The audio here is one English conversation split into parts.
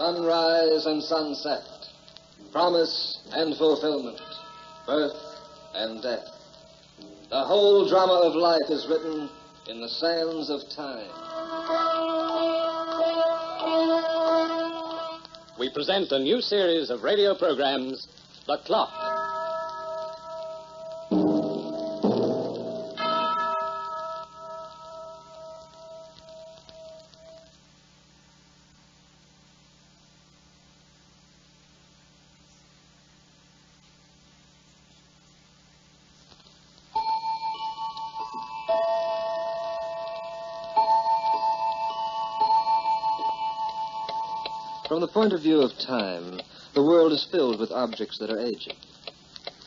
sunrise and sunset, promise and fulfillment, birth and death. The whole drama of life is written in the sands of time. We present a new series of radio programs, The Clock. From the point of view of time, the world is filled with objects that are aging.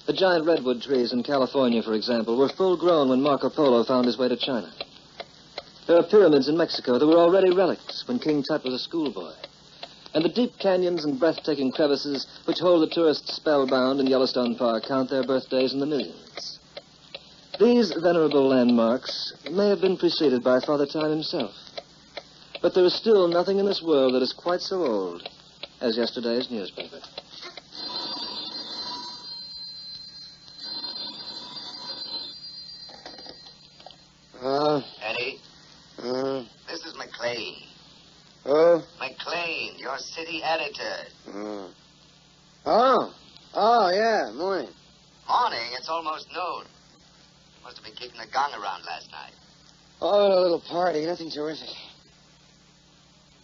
The giant redwood trees in California, for example, were full grown when Marco Polo found his way to China. There are pyramids in Mexico that were already relics when King Tut was a schoolboy. And the deep canyons and breathtaking crevices which hold the tourists spellbound in Yellowstone Park count their birthdays in the millions. These venerable landmarks may have been preceded by Father Time himself. But there is still nothing in this world that is quite so old as yesterday's newspaper. Eddie? This is McLean. Oh? McLean, your city editor. Oh, yeah, morning. Morning, it's almost noon. Must have been kicking the gong around last night. Oh, a little party, nothing terrific.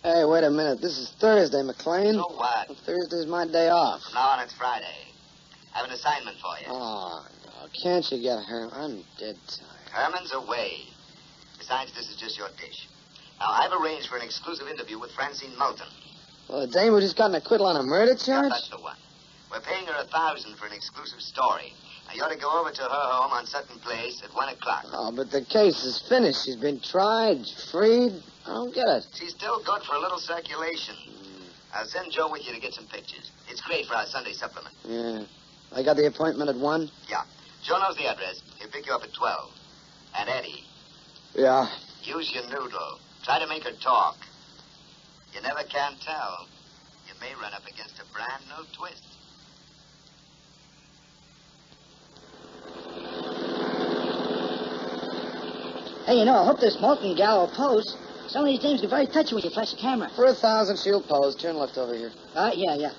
Hey, wait a minute. This is Thursday, McLean. So what? Well, Thursday's my day off. From now on, it's Friday. I have an assignment for you. Oh, no. Can't you get Herman? I'm dead tired. Herman's away. Besides, this is just your dish. Now, I've arranged for an exclusive interview with Francine Moulton. Well, the dame who just got an acquittal on a murder charge? Yeah, that's the one. We're paying her $1,000 for an exclusive story. Now, you ought to go over to her home on Sutton Place at 1 o'clock. Oh, but the case is finished. She's been tried, freed. I don't get it. She's still good for a little circulation. I'll send Joe with you to get some pictures. It's great for our Sunday supplement. Yeah. I got the appointment at 1? Yeah. Joe knows the address. He'll pick you up at 12. And Eddie. Yeah. Use your noodle. Try to make her talk. You never can tell. You may run up against a brand new twist. Hey, you know, I hope this Moulton gal will pose. Some of these dames get very touchy when you flash a camera. For $1,000, she'll pose. Turn left over here. Yeah.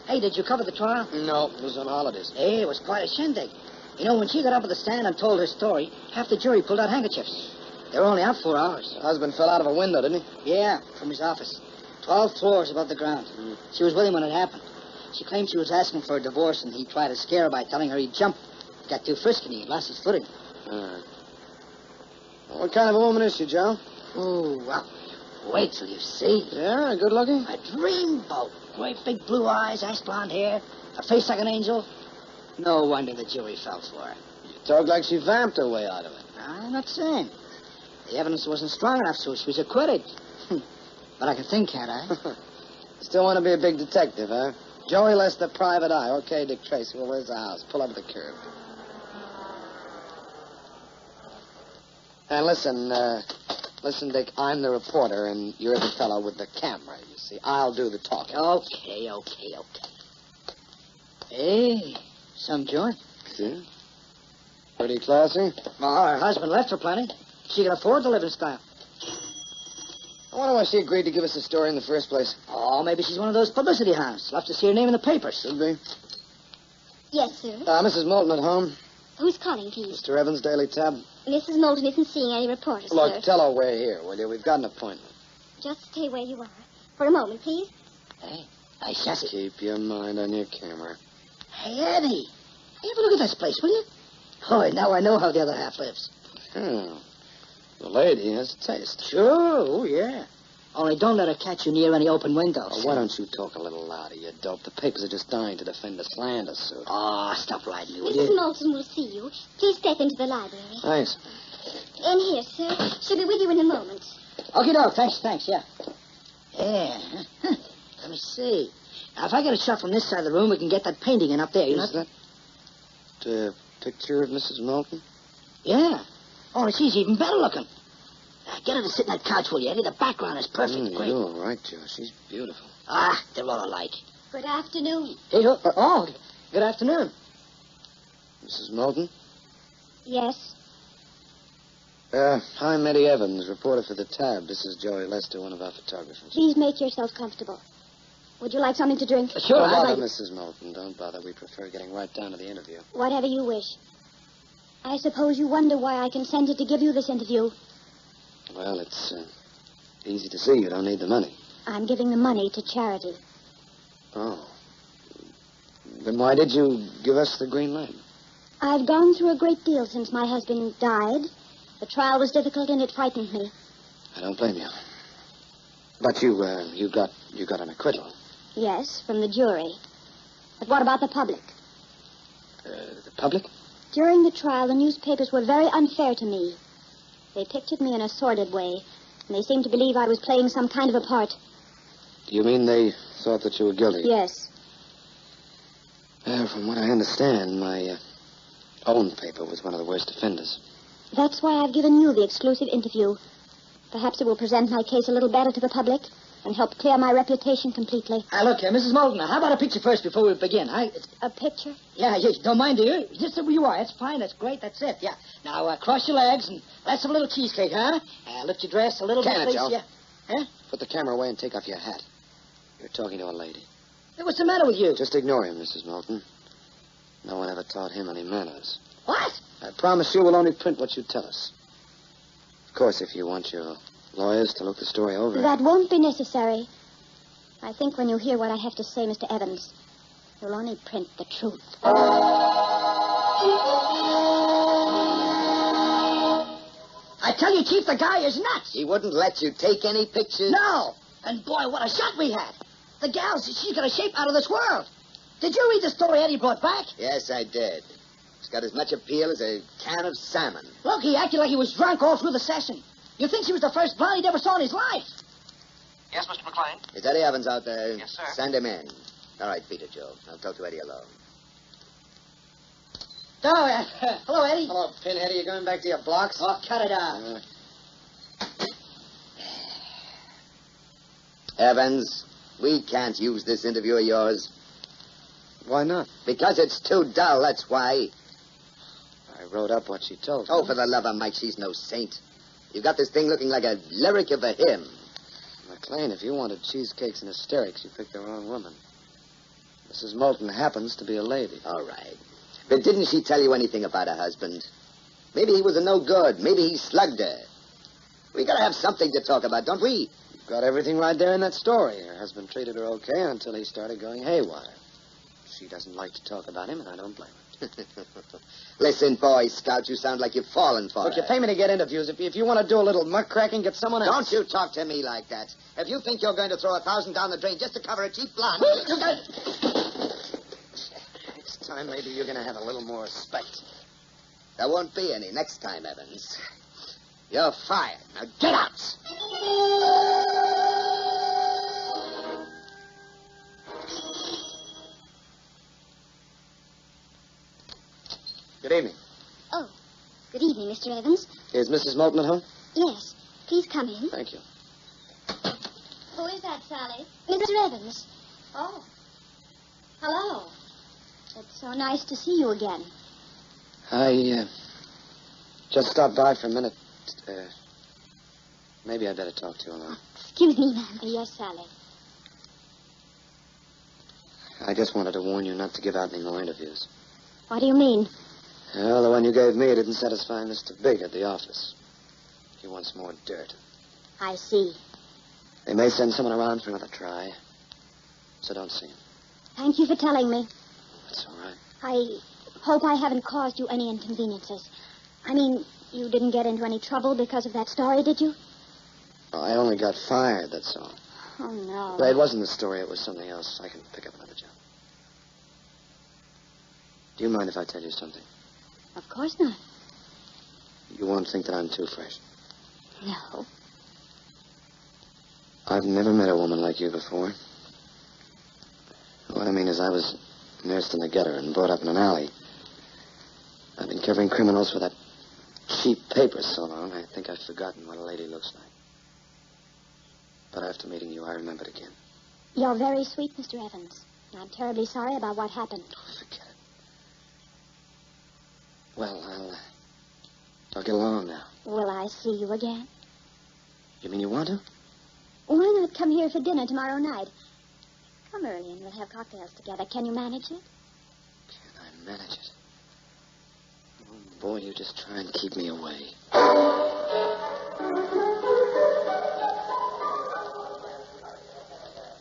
Hey, did you cover the trial? No, it was on holidays. Hey, it was quite a shindig. You know, when she got up at the stand and told her story, half the jury pulled out handkerchiefs. They were only out 4 hours. Her husband fell out of a window, didn't he? Yeah, from his office. 12 floors above the ground. She was with him when it happened. She claimed she was asking for a divorce, and he tried to scare her by telling her he'd jump. Got too frisky, and he lost his footing. All right. Well, what kind of a woman is she, Joe? Oh, well, wait till you see. Yeah, good looking? A dreamboat. Great big blue eyes, ash blonde hair, a face like an angel. No wonder the jury fell for her. You talk like she vamped her way out of it. I'm not saying. The evidence wasn't strong enough, so she was acquitted. But I can think, can't I? Still want to be a big detective, huh? Joey Lester, private eye. Okay, Dick Tracy. Well, where's the house? Pull up the curb. And listen, Dick, I'm the reporter, and you're the fellow with the camera, you see. I'll do the talking. Okay. Hey, some joint. Yeah? Pretty classy. Well, her husband left her plenty. She can afford to live in style. I wonder why she agreed to give us a story in the first place. Oh, maybe she's one of those publicity hounds. Loves to see her name in the papers. Should be. Yes, sir. Mrs. Moulton at home? Who's calling, please? Mr. Evans, Daily Tab. Mrs. Moulton isn't seeing any reporters, Look, sir. tell her we're here, will you? We've got an appointment. Just stay where you are. For a moment, please. Hey, I says it. Keep your mind on your camera. Hey, Eddie. Hey, have a look at this place, will you? Oh, now I know how the other half lives. The lady has a taste. Sure, oh, yeah. Only don't let her catch you near any open windows. Oh, why don't you talk a little louder, you dope? The papers are just dying to defend the slander suit. Oh, stop riding me, will Mrs. you? Moulton will see you. Please step into the library. Thanks. In here, sir. She'll be with you in a moment. Okay, dog. Thanks, yeah. Yeah. Let me see. Now, if I get a shot from this side of the room, we can get that painting in up there, you know? Is that the picture of Mrs. Moulton? Yeah. Only she's even better looking. Get her to sit in that couch, will you, Eddie? The background is perfect. Great. You're all right, Joe. She's beautiful. Ah, they're all alike. Good afternoon. Hey, good afternoon. Mrs. Moulton? Yes. I'm Eddie Evans, reporter for the Tab. This is Joey Lester, one of our photographers. Please make yourself comfortable. Would you like something to drink? Sure, Don't I'd bother, like... Mrs. Moulton. Don't bother. We prefer getting right down to the interview. Whatever you wish. I suppose you wonder why I consented to give you this interview. Well, it's easy to see you don't need the money. I'm giving the money to charity. Oh. Then why did you give us the green light? I've gone through a great deal since my husband died. The trial was difficult and it frightened me. I don't blame you. But you got an acquittal. Yes, from the jury. But what about the public? The public? During the trial, the newspapers were very unfair to me. They pictured me in a sordid way, and they seemed to believe I was playing some kind of a part. You mean they thought that you were guilty? Yes. From what I understand, my own paper was one of the worst offenders. That's why I've given you the exclusive interview. Perhaps it will present my case a little better to the public and help clear my reputation completely. Look, Mrs. Moulton, how about a picture first before we begin, huh? A picture? Yeah, you don't mind, do you? Just sit where you are. That's fine. That's great. That's it. Yeah. Now, cross your legs and let's have a little cheesecake, huh? Lift your dress a little bit, please. Joe. Yeah. Huh? Put the camera away and take off your hat. You're talking to a lady. Hey, what's the matter with you? Just ignore him, Mrs. Moulton. No one ever taught him any manners. What? I promise you we'll only print what you tell us. Of course, if you want your lawyers to look the story over... That won't be necessary. I think when you hear what I have to say, Mr. Evans, you'll only print the truth. I tell you, Chief, the guy is nuts. He wouldn't let you take any pictures? No. And, boy, what a shot we had. The gal, she's got a shape out of this world. Did you read the story Eddie brought back? Yes, I did. It's got as much appeal as a can of salmon. Look, he acted like he was drunk all through the session. You think she was the first blonde he'd ever saw in his life? Yes, Mr. McLean? Is Eddie Evans out there? Yes, sir. Send him in. All right, beat it, Joe. I'll talk to Eddie alone. Oh, hello, Eddie. Hello, Pinhead. Are you going back to your blocks? Oh, cut it out. Evans, we can't use this interview of yours. Why not? Because it's too dull, that's why. I wrote up what she told me. Oh, for the love of Mike, she's no saint. You've got this thing looking like a lyric of a hymn. McLean, if you wanted cheesecakes and hysterics, you picked the wrong woman. Mrs. Moulton happens to be a lady. All right. But didn't she tell you anything about her husband? Maybe he was a no good. Maybe he slugged her. We gotta have something to talk about, don't we? You've got everything right there in that story. Her husband treated her okay until he started going haywire. She doesn't like to talk about him, and I don't blame her. Listen, Boy Scout, you sound like you've fallen for Look, her. you pay me to get interviews. If you want to do a little muckraking, get someone else. Don't you talk to me like that. If you think you're going to throw $1,000 down the drain just to cover a cheap blonde... Next time, maybe you're going to have a little more respect. There won't be any next time, Evans. You're fired. Now get out! Good evening. Oh, good evening, Mr. Evans. Is Mrs. Moulton at home? Yes, please come in. Thank you. Who is that, Sally? Mr. Evans. Oh. Hello. It's so nice to see you again. I just stopped by for a minute. Maybe I'd better talk to you alone. Excuse me, ma'am. Yes, Sally. I just wanted to warn you not to give out any more interviews. What do you mean? Well, the one you gave me didn't satisfy Mr. Big at the office. He wants more dirt. I see. They may send someone around for another try. So don't see him. Thank you for telling me. That's all right. I hope I haven't caused you any inconveniences. I mean, you didn't get into any trouble because of that story, did you? Oh, I only got fired, that's all. Oh, no. But it wasn't the story, it was something else. I can pick up another job. Do you mind if I tell you something? Of course not. You won't think that I'm too fresh. No. I've never met a woman like you before. What I mean is I was nursed in the gutter and brought up in an alley. I've been covering criminals for that cheap paper so long, I think I've forgotten what a lady looks like. But after meeting you, I remembered again. You're very sweet, Mr. Evans. I'm terribly sorry about what happened. Oh, forget it. Well, I'll get along now. Will I see you again? You mean you want to? Why not come here for dinner tomorrow night? Come early and we'll have cocktails together. Can you manage it? Can I manage it? Oh, boy, you just try and keep me away.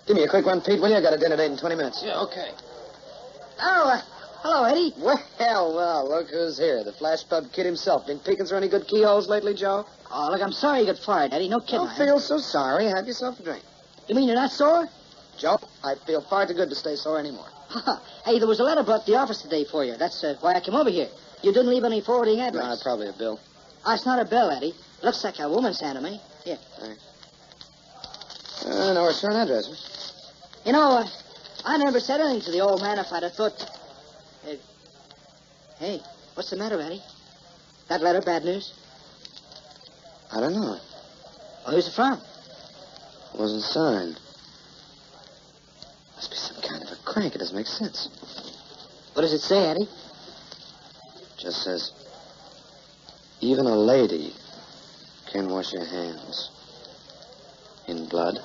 Give me a quick one, Pete, will you? I got a dinner date in 20 minutes. Yeah, okay. Oh, hello, Eddie. Well, look who's here. The Flash Pub Kid himself. Been peeking through any good keyholes lately, Joe? Oh, look, I'm sorry you got fired, Eddie. No kidding. Don't feel so sorry. Have yourself a drink. You mean you're not sore? Joe, I feel far too good to stay sore anymore. Hey, there was a letter brought to the office today for you. That's why I came over here. You didn't leave any forwarding address. Probably a bill. Oh, it's not a bill, Eddie. Looks like a woman's hand to me. Here. Thanks. No return address, huh? You know, I never said anything to the old man if I'd have thought... Hey, what's the matter, Eddie? That letter bad news? I don't know. Oh, who's it from? It wasn't signed. Must be some kind of a crank. It doesn't make sense. What does it say, Eddie? Just says, even a lady can wash her hands in blood.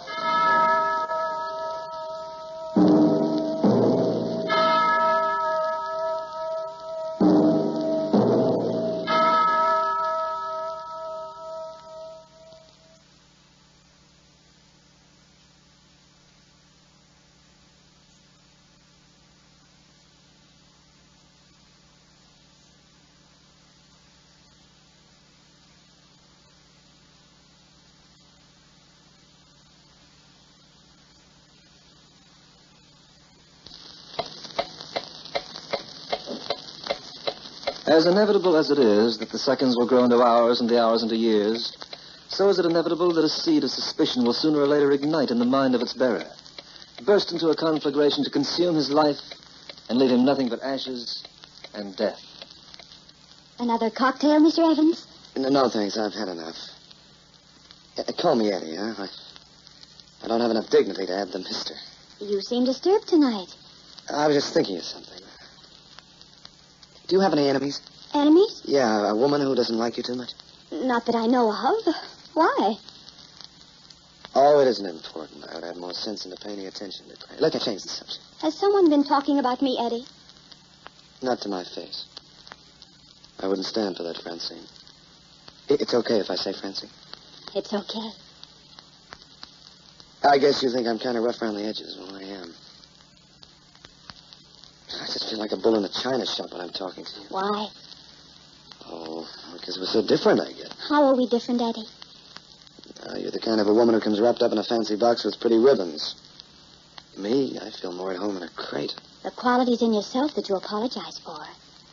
As inevitable as it is that the seconds will grow into hours and the hours into years, so is it inevitable that a seed of suspicion will sooner or later ignite in the mind of its bearer, burst into a conflagration to consume his life and leave him nothing but ashes and death. Another cocktail, Mr. Evans? No, thanks. I've had enough. Call me Eddie, huh? I don't have enough dignity to add the mister. You seem disturbed tonight. I was just thinking of something. Do you have any enemies? Enemies? Yeah, a woman who doesn't like you too much. Not that I know of. Why? Oh, it isn't important. I would have more sense into paying attention to it. Look, I changed the subject. Has someone been talking about me, Eddie? Not to my face. I wouldn't stand for that, Francine. It's okay if I say Francine. It's okay. I guess you think I'm kind of rough around the edges. Well, I am. I just feel like a bull in a china shop when I'm talking to you. Why? Oh, because we're so different, I guess. How are we different, Eddie? You're the kind of a woman who comes wrapped up in a fancy box with pretty ribbons. Me, I feel more at home in a crate. The qualities in yourself that you apologize for.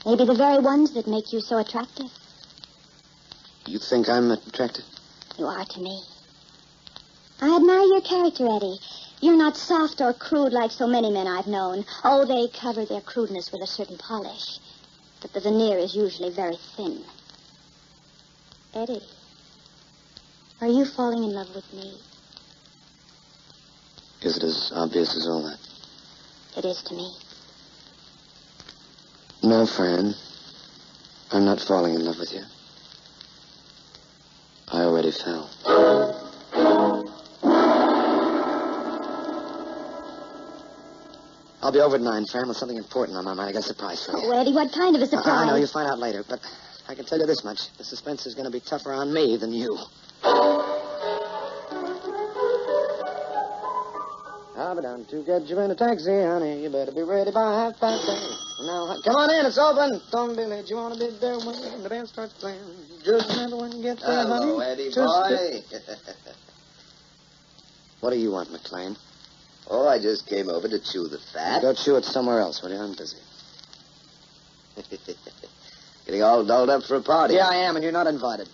Maybe the very ones that make you so attractive. You think I'm attractive? You are to me. I admire your character, Eddie. You're not soft or crude like so many men I've known. Oh, they cover their crudeness with a certain polish. But the veneer is usually very thin. Eddie, are you falling in love with me? Is it as obvious as all that? It is to me. No, Fran. I'm not falling in love with you. I already fell. I'll be over at 9, Fran, with something important on my mind. I got a surprise for you. Oh, Eddie, what kind of a surprise? I know, you'll find out later, but I can tell you this much. The suspense is going to be tougher on me than you. I'll be down to get you in a taxi, honey. You better be ready by 8:30. Now, come on in, it's open. Don't be late. You want to be there when the band starts playing. Just remember when you get there, honey. Hello, Eddie boy. What do you want, McLean? Oh, I just came over to chew the fat. Go chew it somewhere else, will you? I'm busy. Getting all dolled up for a party. Yeah, I am, and you're not invited.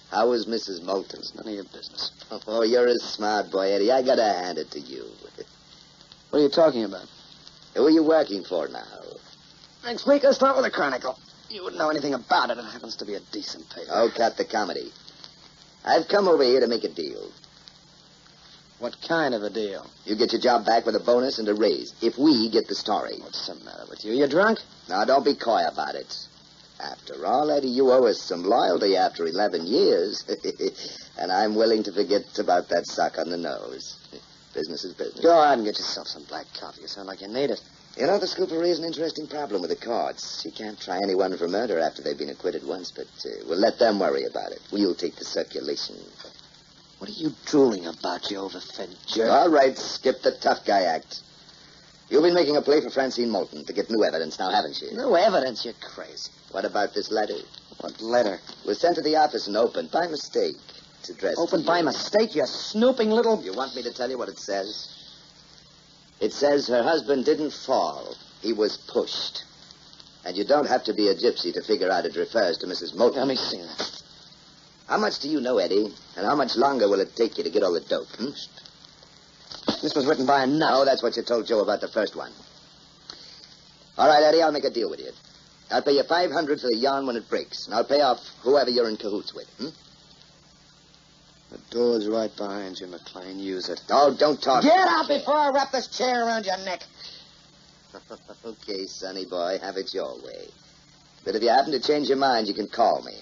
How was Mrs. Moulton? It's none of your business. Oh, you're a smart boy, Eddie. I gotta hand it to you. What are you talking about? Who are you working for now? Next week, I'll start with a Chronicle. You wouldn't know anything about it. It happens to be a decent paper. Oh, cut the comedy. I've come over here to make a deal. What kind of a deal? You get your job back with a bonus and a raise if we get the story. What's the matter with you? You drunk? Now, don't be coy about it. After all, Eddie, you owe us some loyalty after 11 years. And I'm willing to forget about that sock on the nose. Business is business. Go out and get yourself some black coffee. You sound like you need it. You know, the scooper raised an interesting problem with the courts. You can't try anyone for murder after they've been acquitted once, but we'll let them worry about it. We'll take the circulation. What are you drooling about, you overfed jerk? All right, skip the tough guy act. You've been making a play for Francine Moulton to get new evidence now, haven't you? No evidence. You're crazy. What about this letter? What letter? It was sent to the office and opened by mistake. It's addressed Opened by mistake, you snooping little... You want me to tell you what it says? It says her husband didn't fall. He was pushed. And you don't have to be a gypsy to figure out it refers to Mrs. Moulton. Let me see that. How much do you know, Eddie? And how much longer will it take you to get all the dope? This was written by a nut. No, that's what you told Joe about the first one. All right, Eddie, I'll make a deal with you. I'll pay you $500 for the yarn when it breaks, and I'll pay off whoever you're in cahoots with. The door's right behind you, McLean. Use it. Oh, don't talk. Get out before I wrap this chair around your neck. Okay, sonny boy, have it your way. But if you happen to change your mind, you can call me.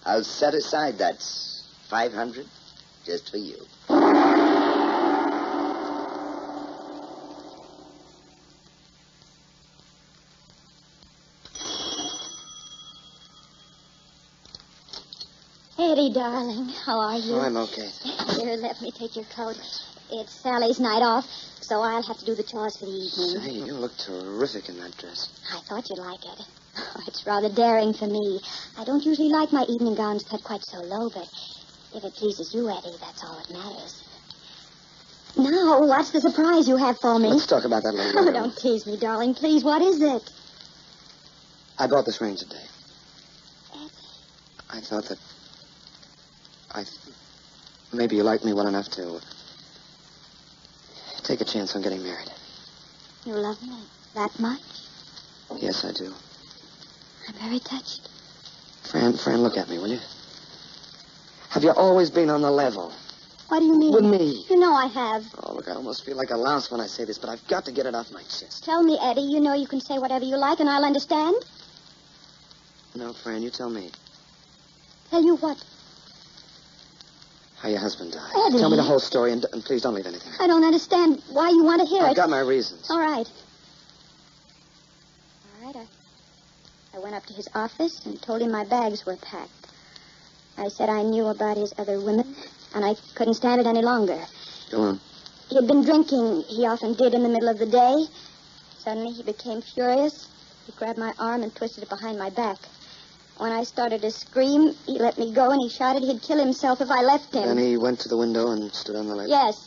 I'll set aside that $500 just for you. Eddie, darling, how are you? Oh, I'm okay. Here, let me take your coat. It's Sally's night off, so I'll have to do the chores for the evening. Say, you look terrific in that dress. I thought you'd like it. Oh, it's rather daring for me. I don't usually like my evening gowns cut quite so low, but if it pleases you, Eddie, that's all that matters. Now, what's the surprise you have for me? Let's talk about that later. Oh, don't tease me, darling. Please, what is it? I bought this range today. Eddie. I thought that... Maybe you like me well enough to take a chance on getting married. You love me that much? Yes, I do. I'm very touched. Fran, look at me, will you? Have you always been on the level? What do you mean? With me. You know I have. Oh, look, I almost feel like a louse when I say this, but I've got to get it off my chest. Tell me, Eddie. You know you can say whatever you like, and I'll understand. No, Fran, you tell me. Tell you what? How your husband died. Eddie. Tell me the whole story, and please don't leave anything. I don't understand why you want to hear I've it. got my reasons. All right. I went up to his office and told him my bags were packed. I said I knew about his other women, and I couldn't stand it any longer. Go on. He had been drinking. He often did in the middle of the day. Suddenly he became furious. He grabbed my arm and twisted it behind my back. When I started to scream, he let me go, and he shouted he'd kill himself if I left him. Then he went to the window and stood on the ledge? Yes.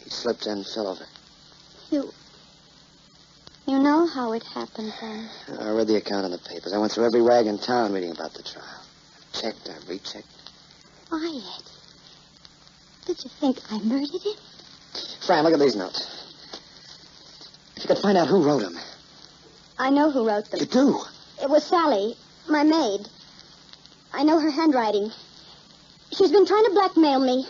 He slipped and fell over. You know how it happened, then? I read the account in the papers. I went through every rag in town reading about the trial. I rechecked. Wyatt, did you think I murdered him? Fran, look at these notes. If you could find out who wrote them. I know who wrote them. You do? It was Sally, my maid. I know her handwriting. She's been trying to blackmail me.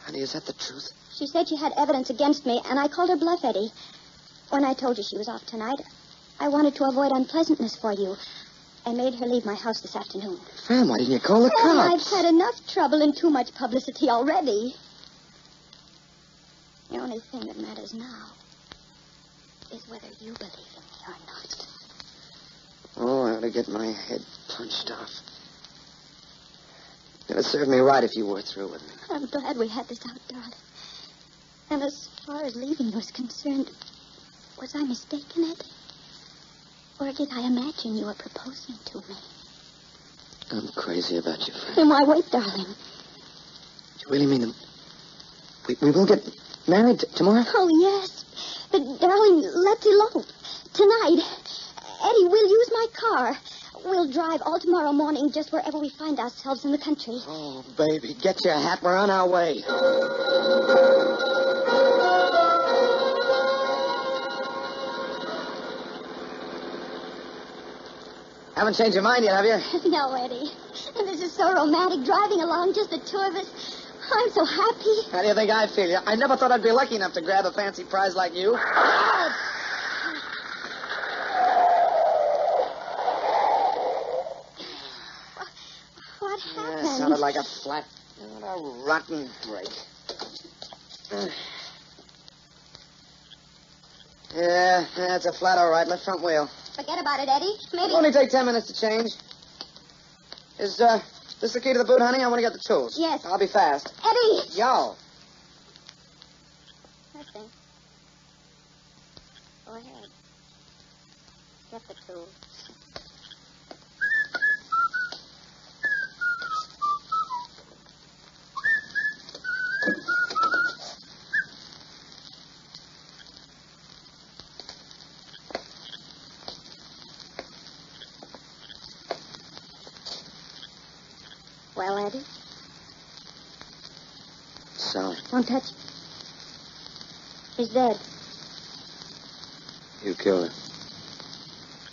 Honey, is that the truth? She said she had evidence against me, and I called her bluff, Eddie. When I told you she was off tonight, I wanted to avoid unpleasantness for you. I made her leave my house this afternoon. Fran, why didn't you call the Well, cops? I've had enough trouble and too much publicity already. The only thing that matters now is whether you believe in me or not. Oh, I ought to get my head punched off. It would serve me right if you were through with me. I'm glad we had this out, darling. And as far as leaving you is concerned, was I mistaken, Eddie? Or did I imagine you were proposing to me? I'm crazy about you, Fran. Then why wait, darling? Do you really mean that we will get married tomorrow? Oh, yes. But, darling, let's elope. Tonight. Eddie, we'll use my car. We'll drive all tomorrow morning just wherever we find ourselves in the country. Oh, baby, get your hat. We're on our way. Haven't changed your mind yet, have you? No, Eddie. And this is so romantic, driving along, just the two of us. I'm so happy. How do you think I feel? I never thought I'd be lucky enough to grab a fancy prize like you. What happened? Sounded like a flat. What a rotten break. Yeah, that's a flat, all right. Left front wheel. Forget about it, Eddie. Maybe... Only take 10 minutes to change. Is, this the key to the boot, honey? I want to get the tools. Yes. I'll be fast. Eddie! Yo. Listen. Go ahead. Get the tools. Well, Eddie? Sorry. Don't touch him. He's dead. You killed her.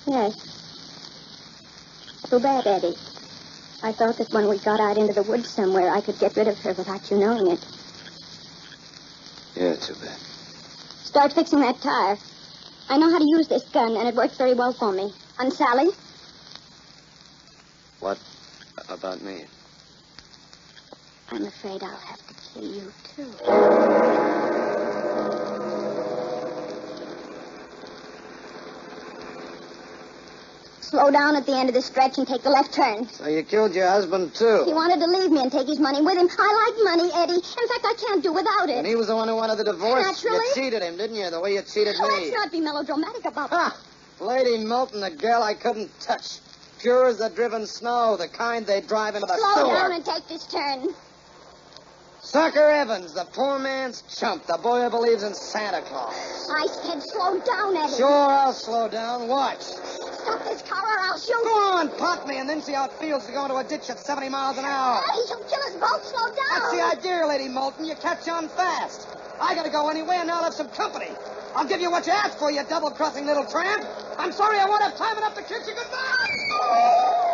Yes. Too bad, Eddie. I thought that when we got out into the woods somewhere, I could get rid of her without you knowing it. Yeah, too bad. Start fixing that tire. I know how to use this gun, and it works very well for me. On Sally? What about me? I'm afraid I'll have to kill you, too. Slow down at the end of the stretch and take the left turn. So you killed your husband, too. He wanted to leave me and take his money with him. I like money, Eddie. In fact, I can't do without it. And he was the one who wanted the divorce. Naturally. You cheated him, didn't you? The way you cheated Oh, me. let's not be melodramatic about that. Ha! Lady Milton, the girl I couldn't touch. Pure as the driven snow, the kind they drive into the Slow sewer. down and take this turn. Sucker Evans, the poor man's chump, the boy who believes in Santa Claus. I said slow down, Eddie. Sure, I'll slow down. Watch. Stop this car or I'll shoot. Go on, pot me, and then see how it feels to go into a ditch at 70 miles an hour. Eddie, you'll kill us both. Slow down. That's the idea, Lady Moulton. You catch on fast. I gotta go anyway, and now I'll have some company. I'll give you what you asked for, you double-crossing little tramp. I'm sorry I won't have time enough to kiss you goodbye.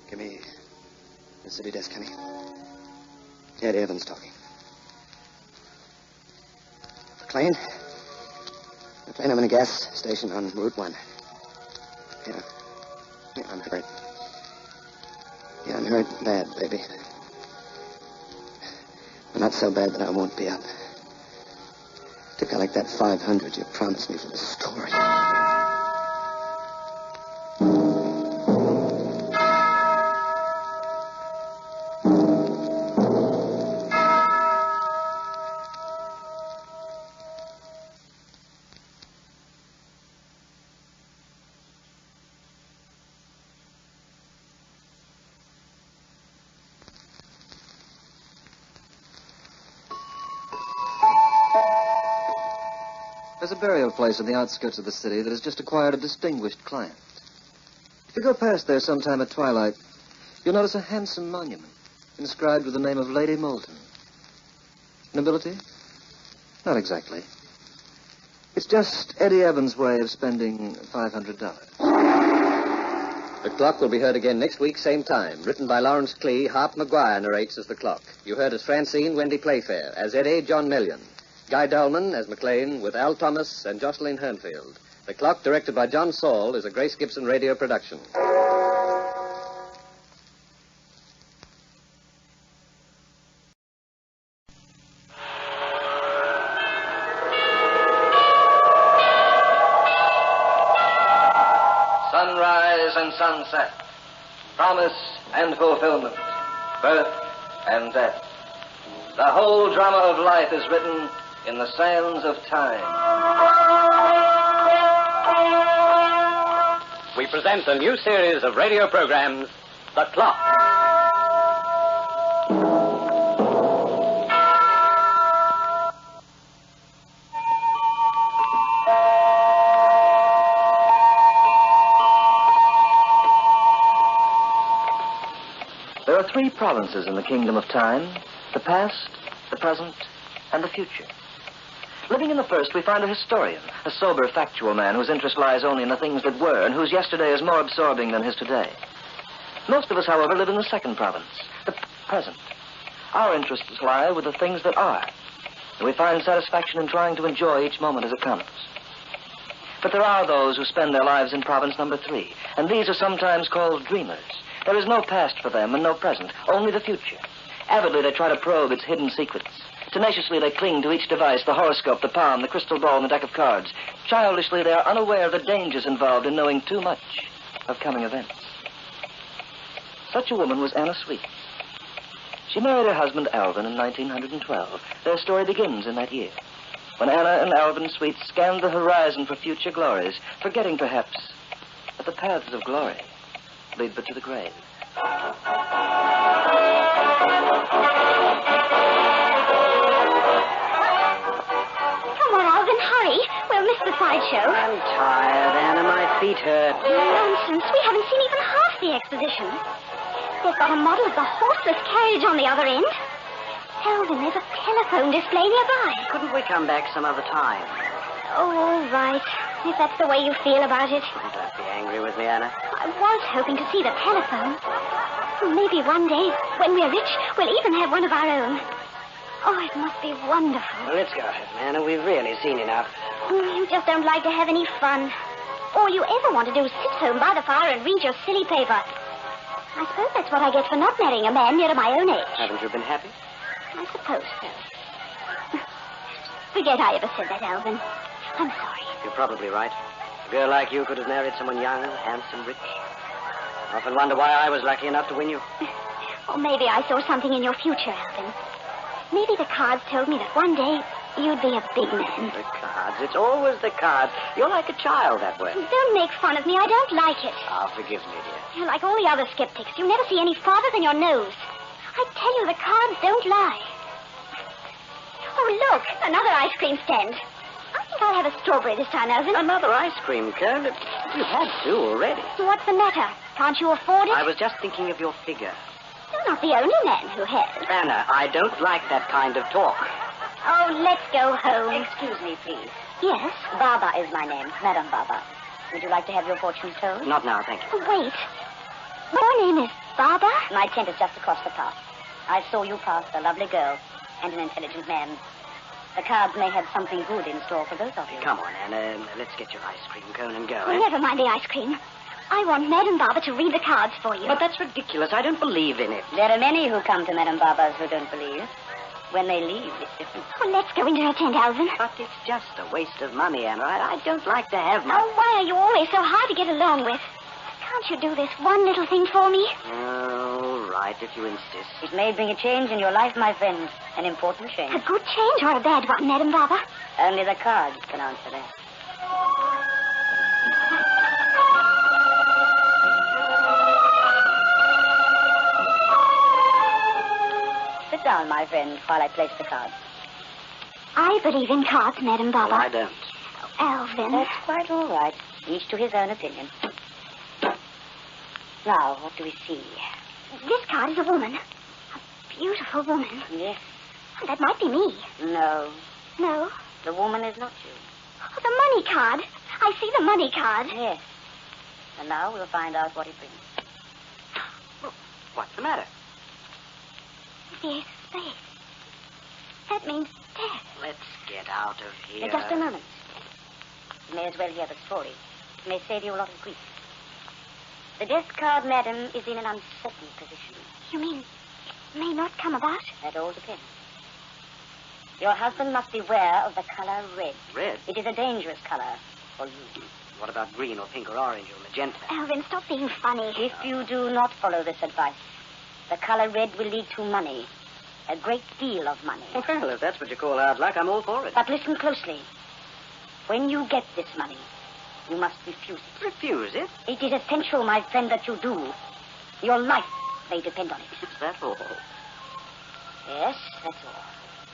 Give me the city desk, honey. Eddie Evans talking. McLean? McLean, I'm in a gas station on Route 1. Yeah, I'm hurt. Yeah, I'm hurt bad, baby. But not so bad that I won't be up. To collect that 500 you promised me for the story. There's a burial place on the outskirts of the city that has just acquired a distinguished client. If you go past there sometime at twilight, you'll notice a handsome monument inscribed with the name of Lady Moulton. Nobility? Not exactly. It's just Eddie Evans' way of spending $500. The Clock will be heard again next week, same time. Written by Lawrence Klee, Harp McGuire narrates as The Clock. You heard as Francine Wendy Playfair, as Eddie John Million. Guy Dolman as McLean, with Al Thomas and Jocelyn Hernfield. The Clock, directed by John Saul, is a Grace Gibson radio production. Sunrise and sunset, promise and fulfillment, birth and death. The whole drama of life is written in the sands of time. We present a new series of radio programs, The Clock. There are 3 provinces in the kingdom of time: the past, the present, and the future. Living in the first, we find a historian, a sober, factual man whose interest lies only in the things that were and whose yesterday is more absorbing than his today. Most of us, however, live in the second province, the present. Our interests lie with the things that are, and we find satisfaction in trying to enjoy each moment as it comes. But there are those who spend their lives in province number 3, and these are sometimes called dreamers. There is no past for them and no present, only the future. Avidly, they try to probe its hidden secrets. Tenaciously, they cling to each device, the horoscope, the palm, the crystal ball, and the deck of cards. Childishly, they are unaware of the dangers involved in knowing too much of coming events. Such a woman was Anna Sweet. She married her husband, Alvin, in 1912. Their story begins in that year, when Anna and Alvin Sweet scanned the horizon for future glories, forgetting, perhaps, that the paths of glory lead but to the grave. Come on, Alvin, hurry. We'll miss the sideshow. I'm tired, Anna. My feet hurt. Nonsense. We haven't seen even half the exposition. They've got a model of the horseless carriage on the other end. Alvin, there's a telephone display nearby. Couldn't we come back some other time? Oh, all right. If that's the way you feel about it. Don't be angry with me, Anna. I was hoping to see the telephone. Maybe one day, when we're rich, we'll even have one of our own. Oh, it must be wonderful. Well, let's go ahead, Anna. We've really seen enough. You just don't like to have any fun. All you ever want to do is sit home by the fire and read your silly paper. I suppose that's what I get for not marrying a man near to my own age. Haven't you been happy? I suppose so. Forget I ever said that, Alvin. I'm sorry. You're probably right. A girl like you could have married someone young, handsome, rich. I often wonder why I was lucky enough to win you. Or maybe I saw something in your future, Alvin. Maybe the cards told me that one day you'd be a big man. The cards. It's always the cards. You're like a child that way. Don't make fun of me. I don't like it. Oh, forgive me, dear. You're like all the other skeptics. You never see any farther than your nose. I tell you, the cards don't lie. Oh, look, another ice cream stand. I think I'll have a strawberry this time, Alvin. Another ice cream cone? You've had 2 already. What's the matter? Can't you afford it? I was just thinking of your figure. You're not the only man who has. Anna, I don't like that kind of talk. Oh, let's go home. Excuse me, please. Yes? Baba is my name, Madam Baba. Would you like to have your fortune told? Not now, thank you. Oh, wait. Your name is Baba? My tent is just across the path. I saw you pass a lovely girl and an intelligent man. The cards may have something good in store for both of you. Come on, Anna. Let's get your ice cream cone and go, Oh, never mind the ice cream. I want Madam Baba to read the cards for you. But that's ridiculous. I don't believe in it. There are many who come to Madam Baba's who don't believe. When they leave, it's different. Well, let's go into her tent, Alvin. But it's just a waste of money, Anna. I don't like to have money. Oh, why are you always so hard to get along with? Can't you do this one little thing for me? All right, if you insist. It may bring a change in your life, my friend. An important change. A good change or a bad one, Madam Baba? Only the cards can answer that. Sit down, my friend, while I place the cards. I believe in cards, Madam Baba. Well, I don't. Alvin. That's quite all right. Each to his own opinion. Now, what do we see? This card is a woman. A beautiful woman. Yes. That might be me. No. No. The woman is not you. Oh, the money card. I see the money card. Yes. And now we'll find out what it brings. What's the matter? The ace of spades. That means death. Let's get out of here. Just a moment. You may as well hear the story. It may save you a lot of grief. The death card, madam, is in an uncertain position. You mean it may not come about? That all depends. Your husband must beware of the color red. Red? It is a dangerous color for you. What about green or pink or orange or magenta? Alvin, stop being funny. If you do not follow this advice, the color red will lead to money. A great deal of money. Well, if that's what you call hard luck, I'm all for it. But listen closely. When you get this money, you must refuse it. Refuse it? It is essential, my friend, that you do. Your life may depend on it. Is that all? Yes, that's all.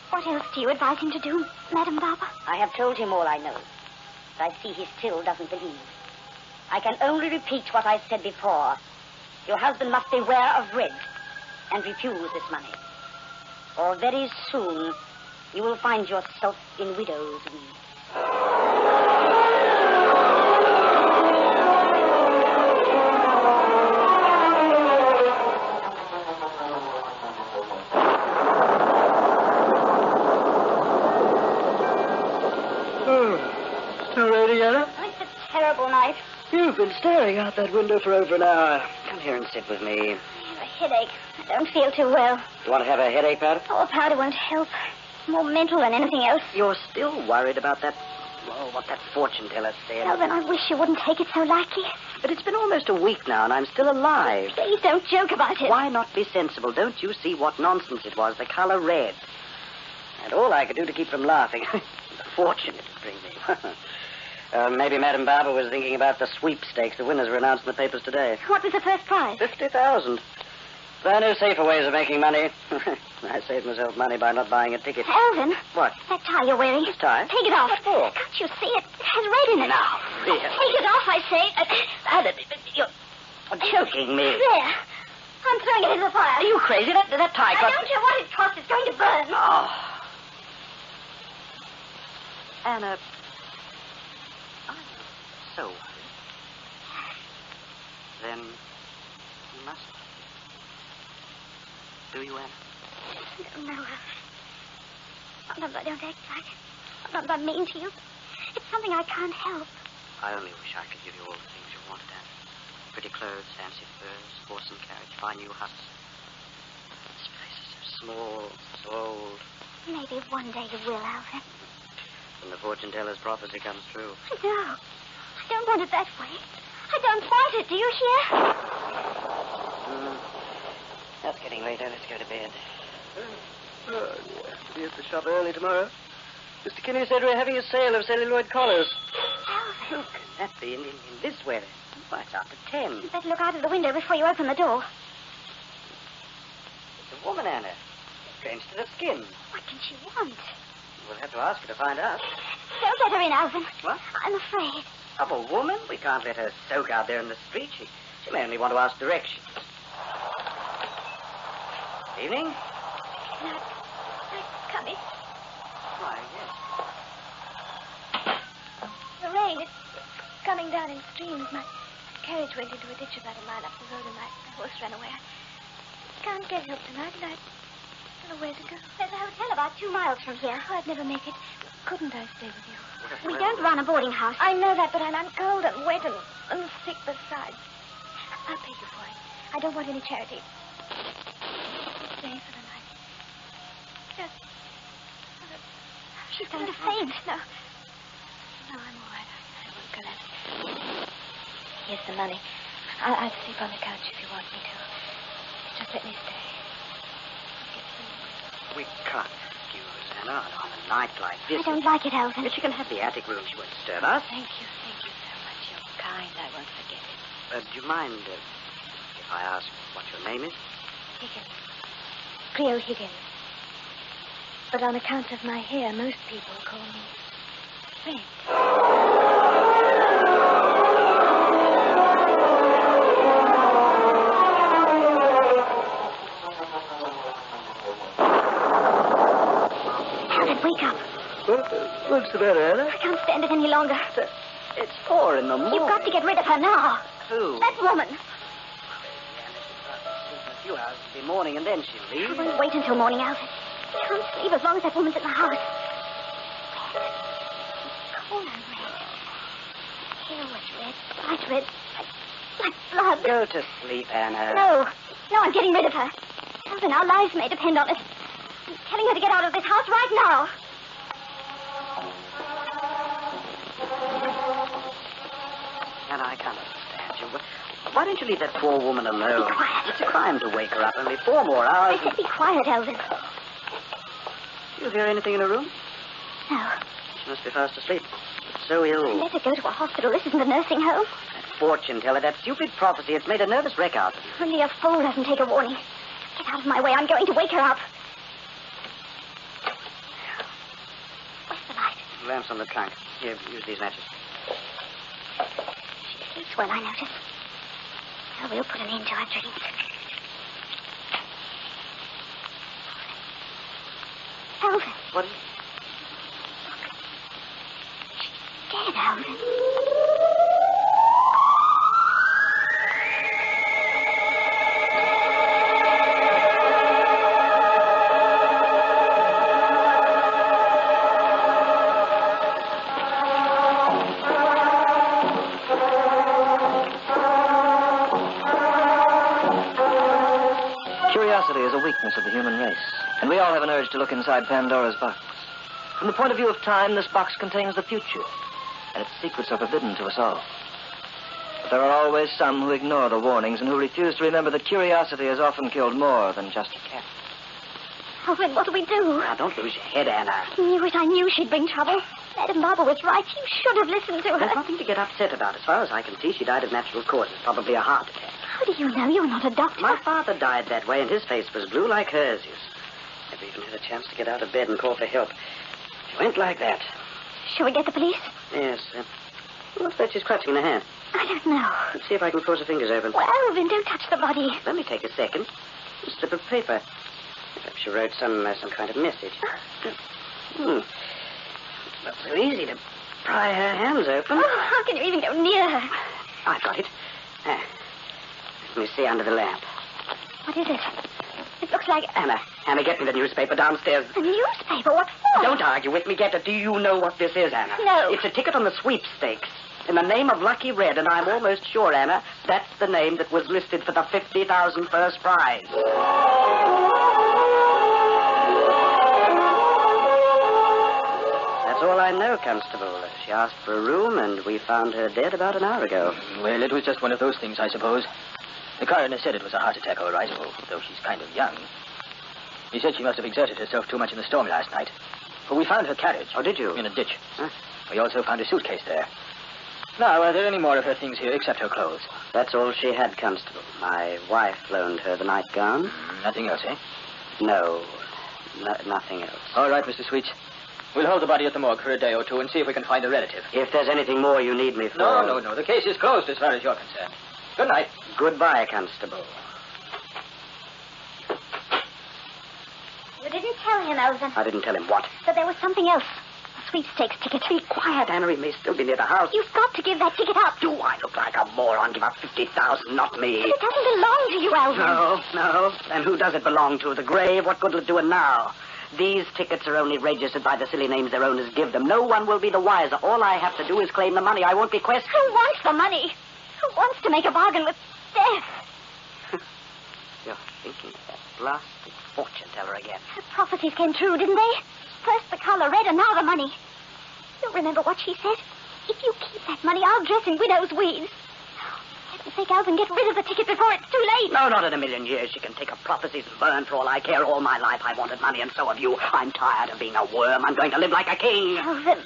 What else do you advise him to do, Madam Baba? I have told him all I know. But I see he still doesn't believe. I can only repeat what I said before. Your husband must beware of red. and refuse this money. Or very soon you will find yourself in widow's weeds. Still raining, Anna? Oh, it's a terrible night. You've been staring out that window for over an hour. Come here and sit with me. I have a headache. I don't feel too well. You want to have a headache, powder? Oh, powder won't help. More mental than anything else. You're still worried about that, what that fortune teller said. Elvin, I wish you wouldn't take it so lightly. But it's been almost a week now, and I'm still alive. Please don't joke about it. Why not be sensible? Don't you see what nonsense it was? The color red. And all I could do to keep from laughing. The fortune it would bring me. Maybe Madame Barber was thinking about the sweepstakes. The winners were announced in the papers today. What was the first prize? 50,000. There are no safer ways of making money. I saved myself money by not buying a ticket. Elvin. What? That tie you're wearing. This tie? Take it off. What for? Can't you see it? It has red in it. Now, really? Take it off, I say. You're joking me. There. I'm throwing it in the fire. Are you crazy? That tie I cost... don't care what it costs. It's going to burn. Oh. Anna, I'm so worried. Then you must. Do you, Anna? No. Sometimes I don't act right. Sometimes I'm mean to you. It's something I can't help. I only wish I could give you all the things you wanted, Anna. Pretty clothes, fancy furs, horse and carriage, fine new huts. This place is so small, so old. Maybe one day you will, Alfred. When the fortune teller's prophecy comes true. No. I don't want it that way. I don't want it. Do you hear? That's getting later. Let's go to bed. Oh, dear. To be at the shop early tomorrow. Mr. Kinney said we're having a sale of celluloid collars. Alfred. Who can that be in this weather? Why, it's after 10. You'd better look out of the window before you open the door. It's a woman, Anna. Drenched to the skin. What can she want? We'll have to ask her to find out. Don't let her in, Alvin. What? I'm afraid. Of a woman? We can't let her soak out there in the street. She may only want to ask directions. Evening? Not coming. Why, yes. The rain, it's coming down in streams. My carriage went into a ditch about a mile up the road and my horse ran away. I can't get help tonight, and I don't know where to go. There's a hotel about 2 miles from here. Oh, I'd never make it. Couldn't I stay with you? We don't run a boarding house. I know that, but I'm cold and wet and sick besides. I'll pay you for it. I don't want any charity. Stay for the night. Yes. She's going to faint. No. No, I'm all right. I won't collapse. Here's the money. I'll sleep on the couch if you want me to. Just let me stay. We can't refuse, Anna, on a night like this. I don't like it, Alvin. But she can have the attic room. She won't disturb us. Thank you so much. You're kind. I won't forget it. Do you mind if I ask what your name is? Higgins. Cleo Higgins. But on account of my hair, most people call me Red. Wake up. What's the matter, Anna? I can't stand it any longer. It's 4 in the morning. You've got to get rid of her now. Who? That woman. In a few hours it'll be morning, and then she'll leave. I won't wait until morning, Alvin. I can't sleep as long as that woman's in the house. Call her Red. Hair was red, bright red, like blood. Go to sleep, Anna. No, I'm getting rid of her. Alvin, our lives may depend on it. I'm telling her to get out of this house right now. Anna, I can't understand you. Why don't you leave that poor woman alone? Be quiet. It's a crime to wake her up. Only 4 more hours. I said be quiet, Alvin. Do you hear anything in her room? No. She must be fast asleep. She's so ill. Let her go to a hospital. This isn't a nursing home. That fortune teller, that stupid prophecy, it's made a nervous wreck out of you. Only a fool doesn't take a warning. Get out of my way. I'm going to wake her up. Where's the light? Lamps on the trunk. Here, use these matches. She sleeps well, I notice. Well, we'll put an end to her dreams. What? Dead, Alvin. Curiosity is a weakness of the human race, and we all have an urge to look inside Pandora's box. From the point of view of time, this box contains the future, and its secrets are forbidden to us all. But there are always some who ignore the warnings and who refuse to remember that curiosity has often killed more than just a cat. Alvin, what'll we do? Now, don't lose your head, Anna. I knew she'd bring trouble. Madam Barbara was right. You should have listened to her. There's nothing to get upset about. As far as I can see, she died of natural causes, probably a heart attack. How do you know? You're not a doctor. My father died that way, and his face was blue like hers is. Never even had a chance to get out of bed and call for help. She went like that. Shall we get the police? Yes. What's that she's clutching in her hand? I don't know. Let's see if I can force her fingers open. Well, Alvin, don't touch the body. Let me take a second. A slip of paper. Perhaps she wrote some kind of message. It's not so easy to pry her hands open. Oh, how can you even go near her? I've got it. Let me see under the lamp. What is it? It looks like... Anna, get me the newspaper downstairs. A newspaper? What for? Don't argue with me. Get it. Do you know what this is, Anna? No. It's a ticket on the sweepstakes. In the name of Lucky Red, and I'm almost sure, Anna, that's the name that was listed for the 50,000 first prize. That's all I know, Constable. She asked for a room, and we found her dead about an hour ago. Well, it was just one of those things, I suppose. The coroner said it was a heart attack, all right, though she's kind of young. He said she must have exerted herself too much in the storm last night. But we found her carriage. Oh, did you? In a ditch. Huh? We also found a suitcase there. Now, are there any more of her things here except her clothes? That's all she had, Constable. My wife loaned her the nightgown. Nothing else, eh? No, nothing else. All right, Mr. Sweets. We'll hold the body at the morgue for a day or two and see if we can find a relative. If there's anything more you need me for... No. The case is closed as far as you're concerned. Good night. Goodbye, Constable. You didn't tell him, Alvin. I didn't tell him what? That there was something else. A sweepstakes ticket. Be quiet, Anna. He may still be near the house. You've got to give that ticket up. Do I look like a moron? Give up 50,000, not me. But it doesn't belong to you, Alvin. No. And who does it belong to? The grave? What good will it do it now? These tickets are only registered by the silly names their owners give them. No one will be the wiser. All I have to do is claim the money. I won't be questioned. Who wants the money? Who wants to make a bargain with death? You're thinking of that blasted fortune teller again. Her prophecies came true, didn't they? First the color red and now the money. You remember what she said? If you keep that money, I'll dress in widow's weeds. For heaven's sake, Alvin, get rid of the ticket before it's too late. No, not in a million years. She can take her prophecies and burn for all I care. All my life I wanted money, and so have you. I'm tired of being a worm. I'm going to live like a king. Alvin,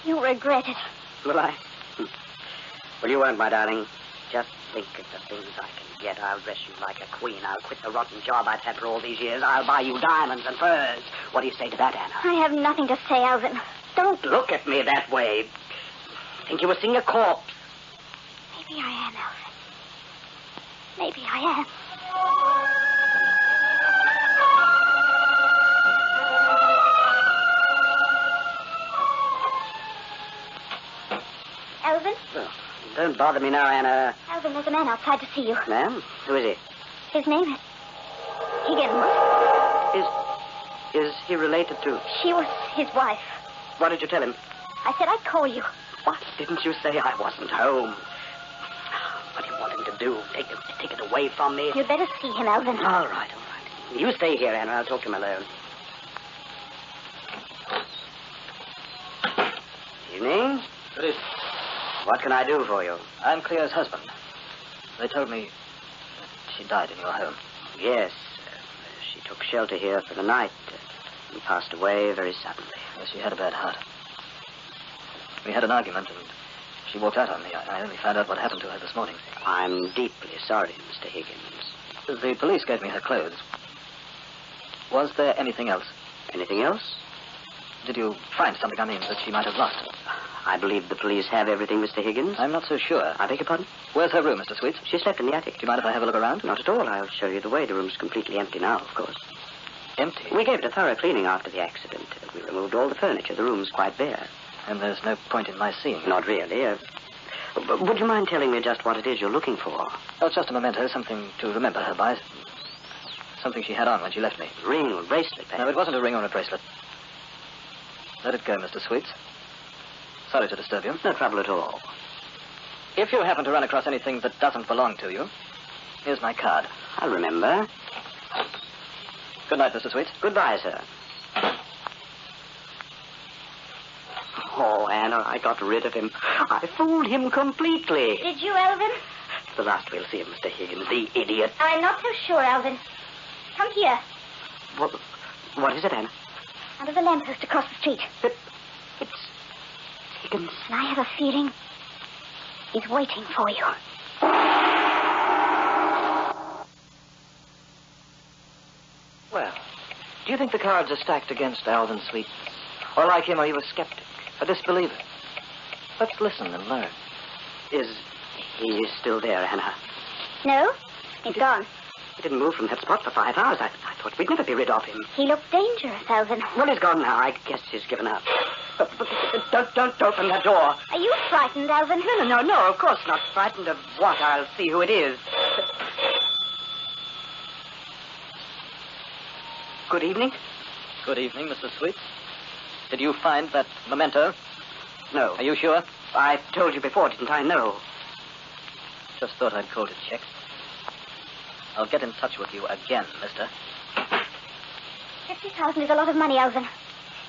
you regret it. Will I? Well, you won't, my darling. Just think of the things I can get. I'll dress you like a queen. I'll quit the rotten job I've had for all these years. I'll buy you diamonds and furs. What do you say to that, Anna? I have nothing to say, Alvin. Don't look at me that way. Think you were seeing a corpse. Maybe I am, Alvin. Maybe I am. Alvin? Oh, don't bother me now, Anna. Alvin, there's a man outside to see you. Ma'am? Who is he? His name is Higgins. Is he related to... She was his wife. What did you tell him? I said I'd call you. What? Didn't you say I wasn't home? What do you want him to do? Take it away from me? You'd better see him, Alvin. All right. You stay here, Anna. I'll talk to him alone. Evening. Good evening. What can I do for you? I'm Cleo's husband. They told me that she died in your home. Yes. She took shelter here for the night and passed away very suddenly. Yes, she had a bad heart. We had an argument, and she walked out on me. I only found out what happened to her this morning. I'm deeply sorry, Mr. Higgins. The police gave me her clothes. Was there anything else? Anything else? Did you find something, that she might have lost? I believe the police have everything, Mr. Higgins. I'm not so sure. I beg your pardon? Where's her room, Mr. Sweets? She slept in the attic. Do you mind if I have a look around? Not at all. I'll show you the way. The room's completely empty now, of course. empty. We gave it a thorough cleaning after the accident. We removed all the furniture. The room's quite bare. And there's no point in my seeing it. Not really. Would you mind telling me just what it is you're looking for? Oh, it's just a memento, something to remember her by. Something she had on when she left me. Ring or bracelet, perhaps? No, it wasn't a ring or a bracelet. Let it go, Mr. Sweets. Sorry to disturb you. No trouble at all. If you happen to run across anything that doesn't belong to you, here's my card. I'll remember. Good night, Mr. Sweets. Goodbye, sir. Oh, Anna, I got rid of him. I fooled him completely. Did you, Alvin? The last we'll see of Mr. Higgins, the idiot. I'm not so sure, Alvin. Come here. What is it, Anna? Under the lamppost across the street. It's Higgins. And I have a feeling he's waiting for you. Well, do you think the cards are stacked against Alvin Sweet? Or like him, are you a skeptic, a disbeliever? Let's listen and learn. Is he still there, Anna? No, he's gone. He didn't move from that spot for 5 hours. I thought we'd never be rid of him. He looked dangerous, Alvin. Well, he's gone now. I guess he's given up. But don't open that door. Are you frightened, Alvin? No, of course not. Frightened of what? I'll see who it is. Good evening. Good evening, Mr. Sweets. Did you find that memento? No. Are you sure? I told you before, didn't I? No. Just thought I'd call to check. I'll get in touch with you again, mister. 50,000 is a lot of money, Alvin.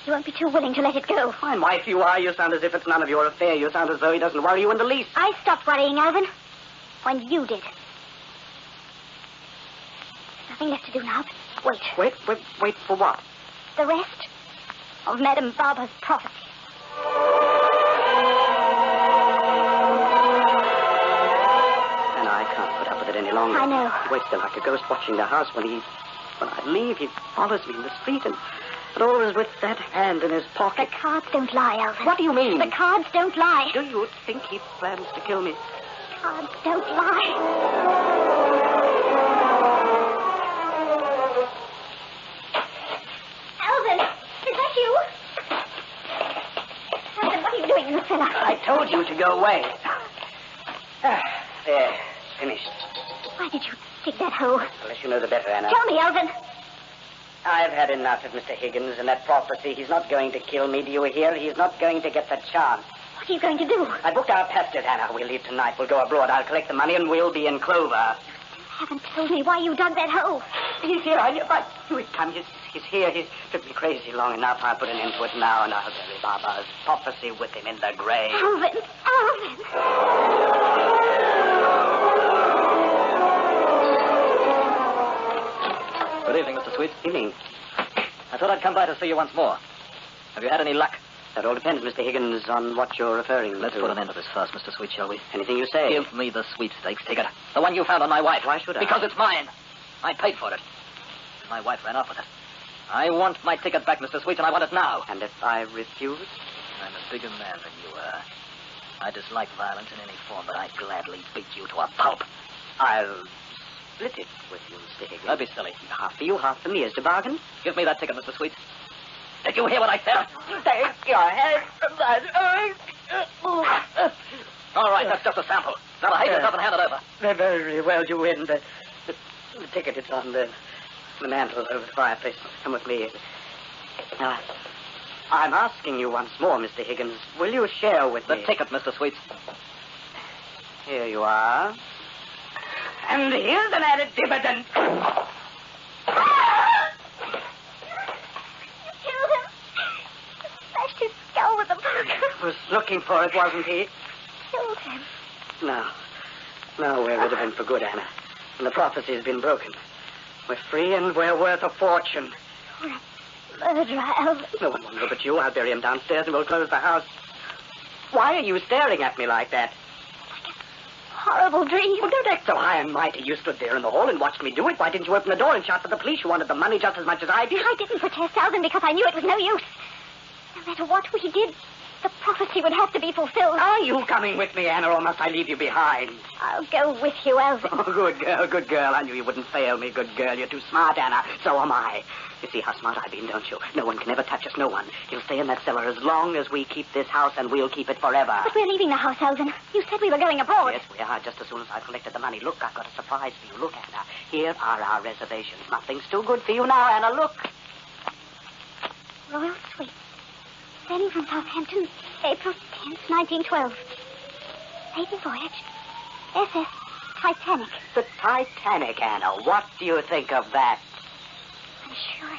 You won't be too willing to let it go. My wife, you are. You sound as if it's none of your affair. You sound as though he doesn't worry you in the least. I stopped worrying, Alvin, when you did. There's nothing left to do now but wait. Wait for what? The rest of Madame Barber's prophecy. And I can't put up with it any longer. I know. He waits there like a ghost watching the house. When I leave, he follows me in the street and always with that hand in his pocket. The cards don't lie, Alvin. What do you mean? The cards don't lie. Do you think he plans to kill me? Cards don't lie. Alvin, is that you? Alvin, what are you doing in the cellar? I told you to go away. There, finished. Why did you dig that hole? Unless you know the better, Anna. Tell me, Alvin. I've had enough of Mr. Higgins and that prophecy. He's not going to kill me, do you hear? He's not going to get the chance. What are you going to do? I booked our passage, Anna. We'll leave tonight. We'll go abroad. I'll collect the money and we'll be in Clover. You haven't told me why you dug that hole. He's here. I knew he'd come. He's here. He's driven me crazy long enough. I'll put an end to it now, and I'll bury Baba's prophecy with him in the grave. Alvin! Good evening, Mr. Sweet. Evening. I thought I'd come by to see you once more. Have you had any luck? That all depends, Mr. Higgins, on what you're referring Let's to. put an end to this farce, Mr. Sweet, shall we? Anything you say. Give me the sweepstakes ticket. The one you found on my wife. Why should I? Because it's mine. I paid for it. My wife ran off with it. I want my ticket back, Mr. Sweet, and I want it now. And if I refuse? I'm a bigger man than you are. I dislike violence in any form, but I'd gladly beat you to a pulp. I'll split it with you, Mr. Higgins. Don't be silly. Half for you, half for me. Is the bargain? Give me that ticket, Mr. Sweet. Did you hear what I said? Take your head from that. All right, that's just a sample. Now behave yourself and hand it over. Very well, you win. The ticket is on the mantel over the fireplace. Come with me. Now, I'm asking you once more, Mr. Higgins. Will you share with me? The ticket, Mr. Sweets. Here you are. And here's an added dividend. Smashed his skull with a poker. Was looking for it, wasn't he? Killed him. Now we're rid of him for good, Anna. And the prophecy's been broken. We're free and we're worth a fortune. You're a murderer, Alvin. No one will know but you. I'll bury him downstairs and we'll close the house. Why are you staring at me like that? Horrible dream. Well, don't act so high and mighty. You stood there in the hall and watched me do it. Why didn't you open the door and shout for the police? You wanted the money just as much as I did. I didn't protest, Alvin, because I knew it was no use. No matter what we did, The prophecy would have to be fulfilled. Are you coming with me, Anna, or must I leave you behind? I'll go with you, Alvin. Oh, good girl, good girl. I knew you wouldn't fail me, good girl. You're too smart, Anna. So am I. You see how smart I've been, don't you? No one can ever touch us, no one. He'll stay in that cellar as long as we keep this house, and we'll keep it forever. But we're leaving the house, Alvin. You said we were going abroad. Yes, we are, just as soon as I've collected the money. Look, I've got a surprise for you. Look, Anna. Here are our reservations. Nothing's too good for you now, Anna. Look. Royal Suite. Sailing from Southampton, April 10th, 1912. Maiden voyage. SS Titanic. The Titanic, Anna. What do you think of that? I'm sure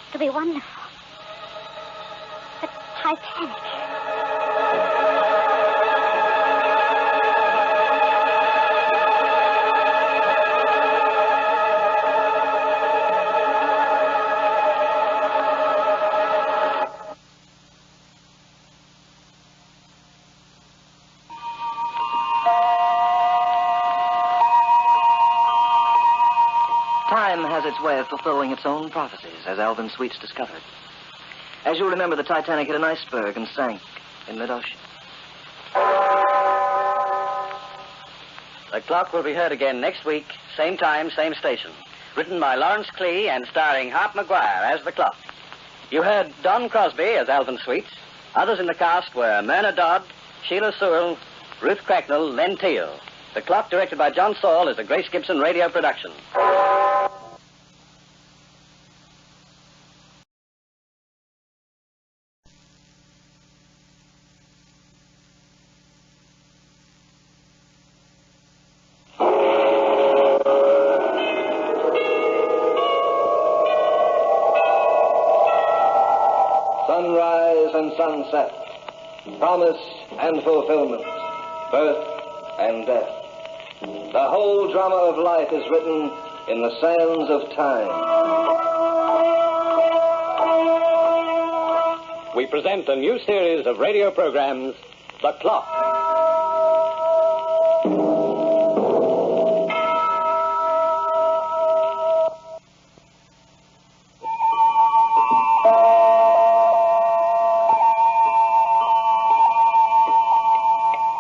it'll be wonderful. The Titanic. Time has its way of fulfilling its own prophecies, as Alvin Sweets discovered. As you remember, the Titanic hit an iceberg and sank in mid-ocean. The Clock will be heard again next week, same time, same station. Written by Lawrence Klee and starring Hart McGuire as the Clock. You heard Don Crosby as Alvin Sweets. Others in the cast were Myrna Dodd, Sheila Sewell, Ruth Cracknell, Len Teal. The Clock, directed by John Saul, is a Grace Gibson radio production. Sunrise and sunset, promise and fulfillment, birth and death. The whole drama of life is written in the sands of time. We present a new series of radio programs, The Clock.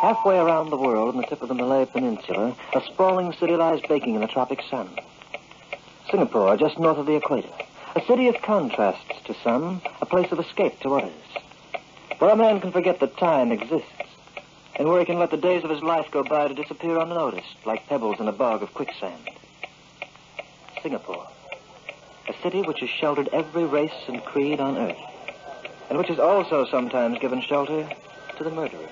Halfway around the world, on the tip of the Malay Peninsula, a sprawling city lies baking in the tropic sun. Singapore, just north of the equator. A city of contrasts to some, a place of escape to others. Where a man can forget that time exists, and where he can let the days of his life go by to disappear unnoticed, like pebbles in a bog of quicksand. Singapore, a city which has sheltered every race and creed on earth, and which has also sometimes given shelter to the murderer.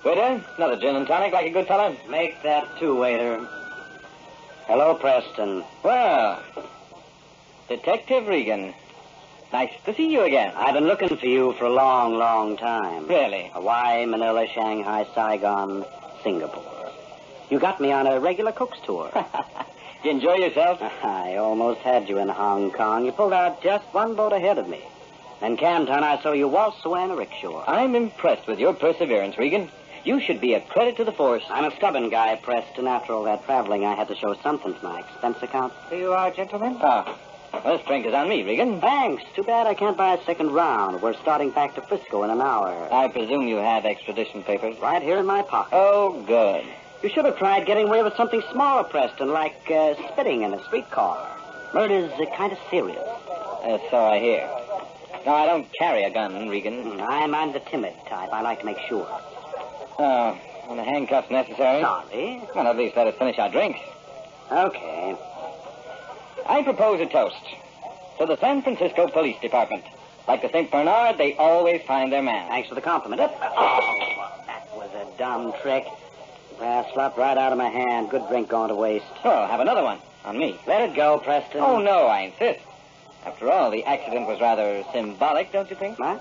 Waiter, another gin and tonic like a good fellow. Make that two, waiter. Hello, Preston. Well, Detective Regan. Nice to see you again. I've been looking for you for a long, long time. Really? Hawaii, Manila, Shanghai, Saigon, Singapore. You got me on a regular cook's tour. You enjoy yourself? I almost had you in Hong Kong. You pulled out just one boat ahead of me. In Canton, I saw you waltz away in a rickshaw. I'm impressed with your perseverance, Regan. You should be a credit to the force. I'm a stubborn guy, Preston. After all that traveling, I had to show something to my expense account. Here you are, gentlemen. Oh, well, this drink is on me, Regan. Thanks. Too bad I can't buy a second round. We're starting back to Frisco in an hour. I presume you have extradition papers. Right here in my pocket. Oh, good. You should have tried getting away with something smaller, Preston, like spitting in a streetcar. Murder's kind of serious. So I hear. No, I don't carry a gun, Regan. I'm the timid type. I like to make sure. Oh, are the handcuffs necessary? Sorry. Well, at least let us finish our drinks. Okay. I propose a toast to the San Francisco Police Department. Like the St. Bernard, they always find their man. Thanks for the compliment. Oh, that was a dumb trick. Glass slipped right out of my hand. Good drink going to waste. Well, have another one. On me. Let it go, Preston. Oh, no, I insist. After all, the accident was rather symbolic, don't you think? What?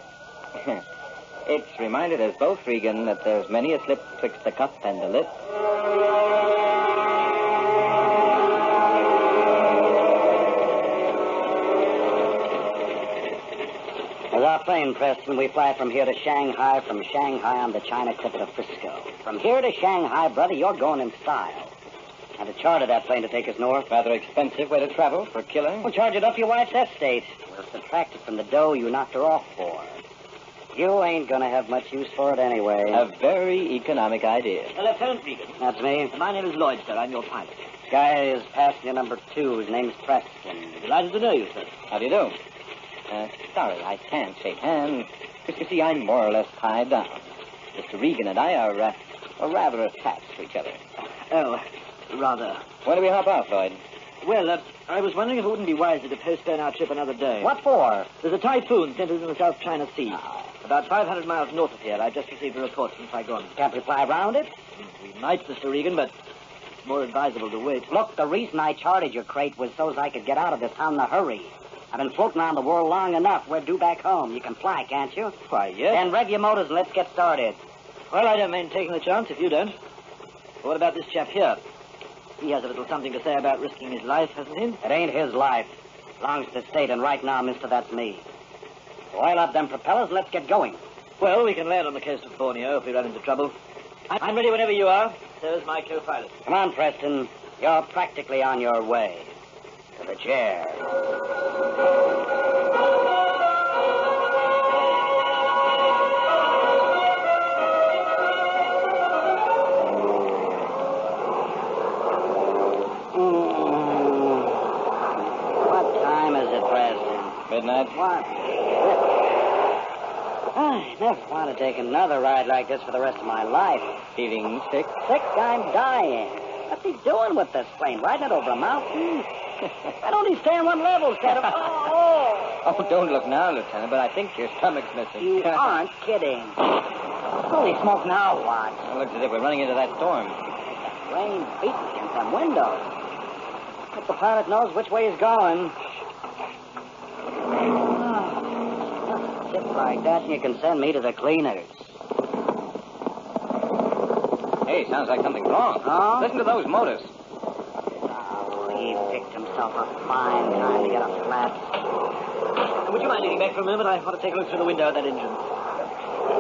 It's reminded us both, Regan, that there's many a slip twixt the cup and the lip. As our plane, Preston, we fly from here to Shanghai, from Shanghai on the China Clipper to Frisco. From here to Shanghai, brother, you're going in style. And to charter that plane to take us north. Rather expensive way to travel for a killer. We'll charge it up your wife's estate. We'll subtract it from the dough you knocked her off for. You ain't gonna have much use for it anyway. A very economic idea. Lieutenant Regan. That's me. My name is Lloyd, sir. I'm your pilot. This guy is passenger number 2. His name's Preston. Delighted to know you, sir. How do you do? Sorry, I can't shake hands. Because you see, I'm more or less tied down. Mr. Regan and I are rather attached to each other. Oh, rather. When do we hop off, Lloyd? Well, I was wondering if it wouldn't be wiser to postpone our trip another day. What for? There's a typhoon centered in the South China Sea. About 500 miles north of here. I've just received a report from Saigon. Can't we fly around it? We might, Mr. Regan, but it's more advisable to wait. Look, the reason I chartered your crate was so as I could get out of this town in a hurry. I've been floating around the world long enough. We're due back home. You can fly, can't you? Why, yes. Then rev your motors and let's get started. Well, I don't mind taking the chance if you don't. But what about this chap here? He has a little something to say about risking his life, hasn't he? It ain't his life. Belongs to the state, and right now, mister, that's me. So oil up them propellers and let's get going. Well, we can land on the coast of Borneo if we run into trouble. I'm ready whenever you are. So is my co-pilot. Come on, Preston. You're practically on your way to the chair. What time is it, Preston? Midnight. What? I never want to take another ride like this for the rest of my life. Feeling sick? Sick? I'm dying. What's he doing with this plane? Riding it over a mountain? Why don't he stay on one level instead of... Oh, don't look now, Lieutenant, but I think your stomach's missing. You aren't kidding. Holy smoke, now what? It looks as if we're running into that storm. Rain beating against them windows. Hope the pilot knows which way he's going. Just like that, you can send me to the cleaners. Hey, sounds like something's wrong. Huh? Listen to those motors. Oh, he picked himself a fine time to get a flat. Would you mind leaning back for a moment? I want to take a look through the window at that engine.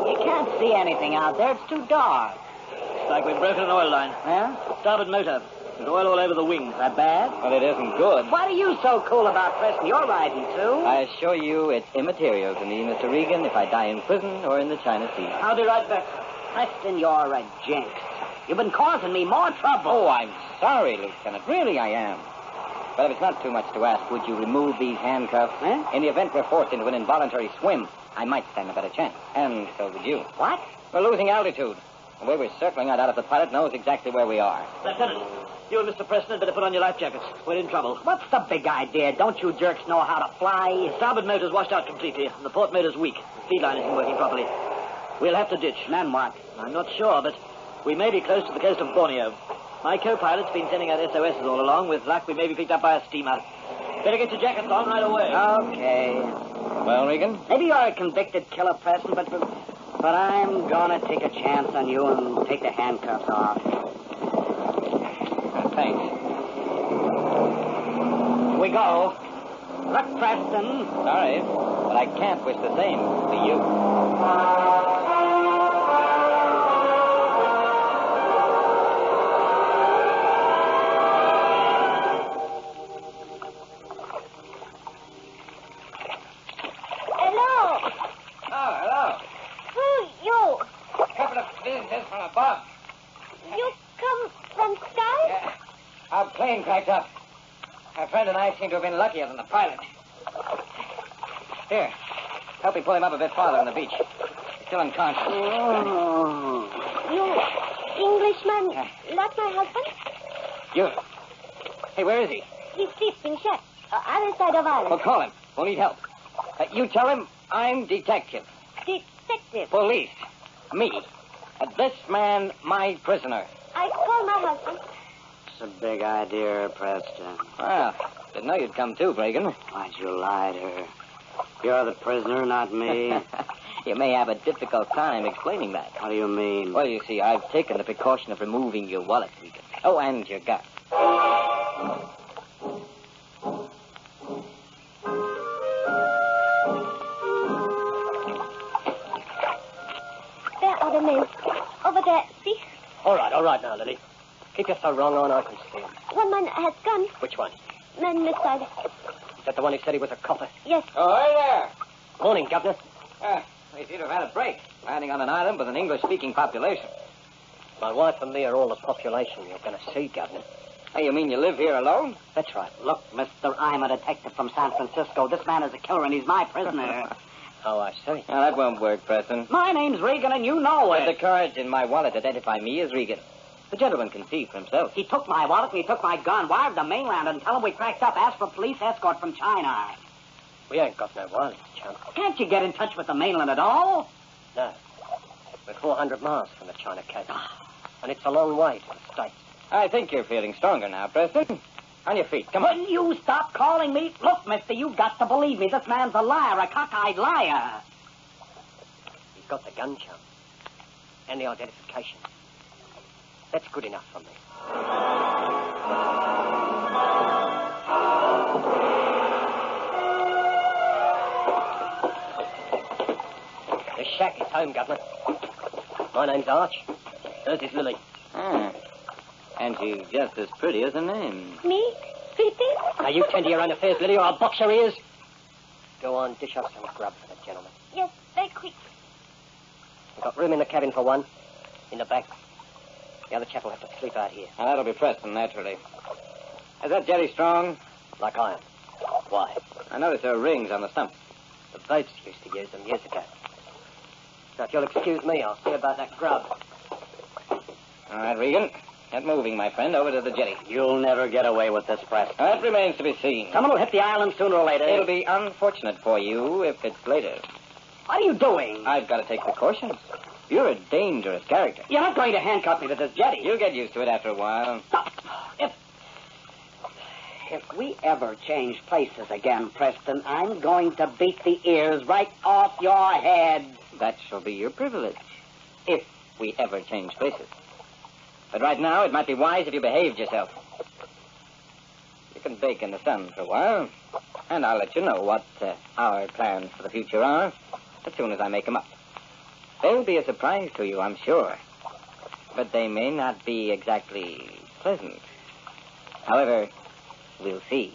You can't see anything out there. It's too dark. It's like we've broken an oil line. Yeah? Starboard motor. There's oil all over the wing. Is that bad? Well, it isn't good. What are you so cool about, Preston? You're riding, too. I assure you it's immaterial to me, Mr. Regan, if I die in prison or in the China Sea. I'll be right back. Preston, you're a jinx. You've been causing me more trouble. Oh, I'm sorry, Lieutenant. Really, I am. But if it's not too much to ask, would you remove these handcuffs? Huh? In the event we're forced into an involuntary swim, I might stand a better chance. And so would you. What? We're losing altitude. The way we're circling, I doubt if the pilot knows exactly where we are. Lieutenant, you and Mr. Preston had better put on your life jackets. We're in trouble. What's the big idea? Don't you jerks know how to fly? The starboard motor's washed out completely, and the port motor's weak. The feed line isn't working properly. We'll have to ditch. Then what? I'm not sure, but we may be close to the coast of Borneo. My co-pilot's been sending out SOSs all along. With luck, we may be picked up by a steamer. Better get your jackets on right away. Okay. Well, Regan? Maybe you're a convicted killer, Preston, but I'm gonna take a chance on you and take the handcuffs off. Thanks. Here we go. Look, Preston. Sorry, but I can't wish the same to you. above. You come from sky? Yeah. Our plane cracked up. Our friend and I seem to have been luckier than the pilot. Here, help me pull him up a bit farther on the beach. He's still unconscious. Oh. You Englishman, not my husband? You. Hey, where is he? He's sleeping shut. Other side of island. Well, call him. We'll need help. You tell him I'm detective. Detective. Police. Me. This man, my prisoner. I call my husband. It's a big idea, Preston. Well, didn't know you'd come too, Regan. Why'd you lie to her? You're the prisoner, not me. You may have a difficult time explaining that. What do you mean? Well, you see, I've taken the precaution of removing your wallet, Regan. Oh, and your gun. There are the men. Over there, see? All right now, Lily. Keep your so wrong on, I can see him. One man has gun. Which one? Man this side. Is that the one who said he was a copper? Yes. Oh, hey there. Morning, Governor. We seem to have had a break. Landing on an island with an English-speaking population. My wife and me are all the population you're going to see, Governor. Hey, you mean you live here alone? That's right. Look, mister, I'm a detective from San Francisco. This man is a killer, and he's my prisoner. Oh, I see. Now, that won't work, Preston. My name's Regan, and you know But the it. cards in my wallet identify me as Regan. The gentleman can see for himself. He took my wallet, and he took my gun. Wired the mainland and tell him we cracked up. Asked for police escort from China. We ain't got no wireless, chum. Can't you get in touch with the mainland at all? No. We're 400 miles from the China Cape. And it's a long way to the States. I think you're feeling stronger now, Preston. On your feet. Come on. Will you stop calling me? Look, mister, you've got to believe me. This man's a liar, a cockeyed liar. He's got the gun, chum. And the identification. That's good enough for me. The shack is home, Governor. My name's Arch. Hers is Lily. And she's just as pretty as her name. Me? Pretty? Now, you tend to your own affairs, Lily, or I'll box your ears. Go on, dish up some grub for the gentleman. Yes, very quick. We've got room in the cabin for one. In the back. The other chap will have to sleep out here. Now, that'll be Preston, naturally. Is that jetty strong? Like iron. Why? I noticed there are rings on the stump. The boats used to use them years ago. Now, if you'll excuse me, I'll see about that grub. All right, Regan. Get moving, my friend, over to the jetty. You'll never get away with this, Preston. That remains to be seen. Someone will hit the island sooner or later. It'll be unfortunate for you if it's later. What are you doing? I've got to take precautions. You're a dangerous character. You're not going to handcuff me to this jetty. You'll get used to it after a while. If we ever change places again, Preston, I'm going to beat the ears right off your head. That shall be your privilege, if we ever change places. But right now, it might be wise if you behaved yourself. You can bake in the sun for a while, and I'll let you know what our plans for the future are as soon as I make them up. They'll be a surprise to you, I'm sure. But they may not be exactly pleasant. However, we'll see.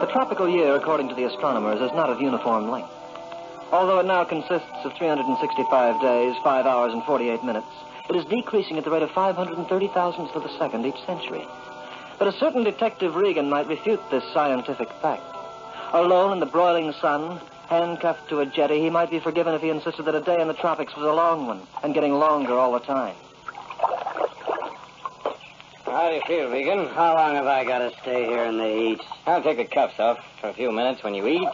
The tropical year, according to the astronomers, is not of uniform length. Although it now consists of 365 days, 5 hours, and 48 minutes, it is decreasing at the rate of 530 thousandths of a second each century. But a certain Detective Regan might refute this scientific fact. Alone in the broiling sun, handcuffed to a jetty, he might be forgiven if he insisted that a day in the tropics was a long one, and getting longer all the time. How do you feel, Regan? How long have I got to stay here in the heat? I'll take the cuffs off for a few minutes when you eat.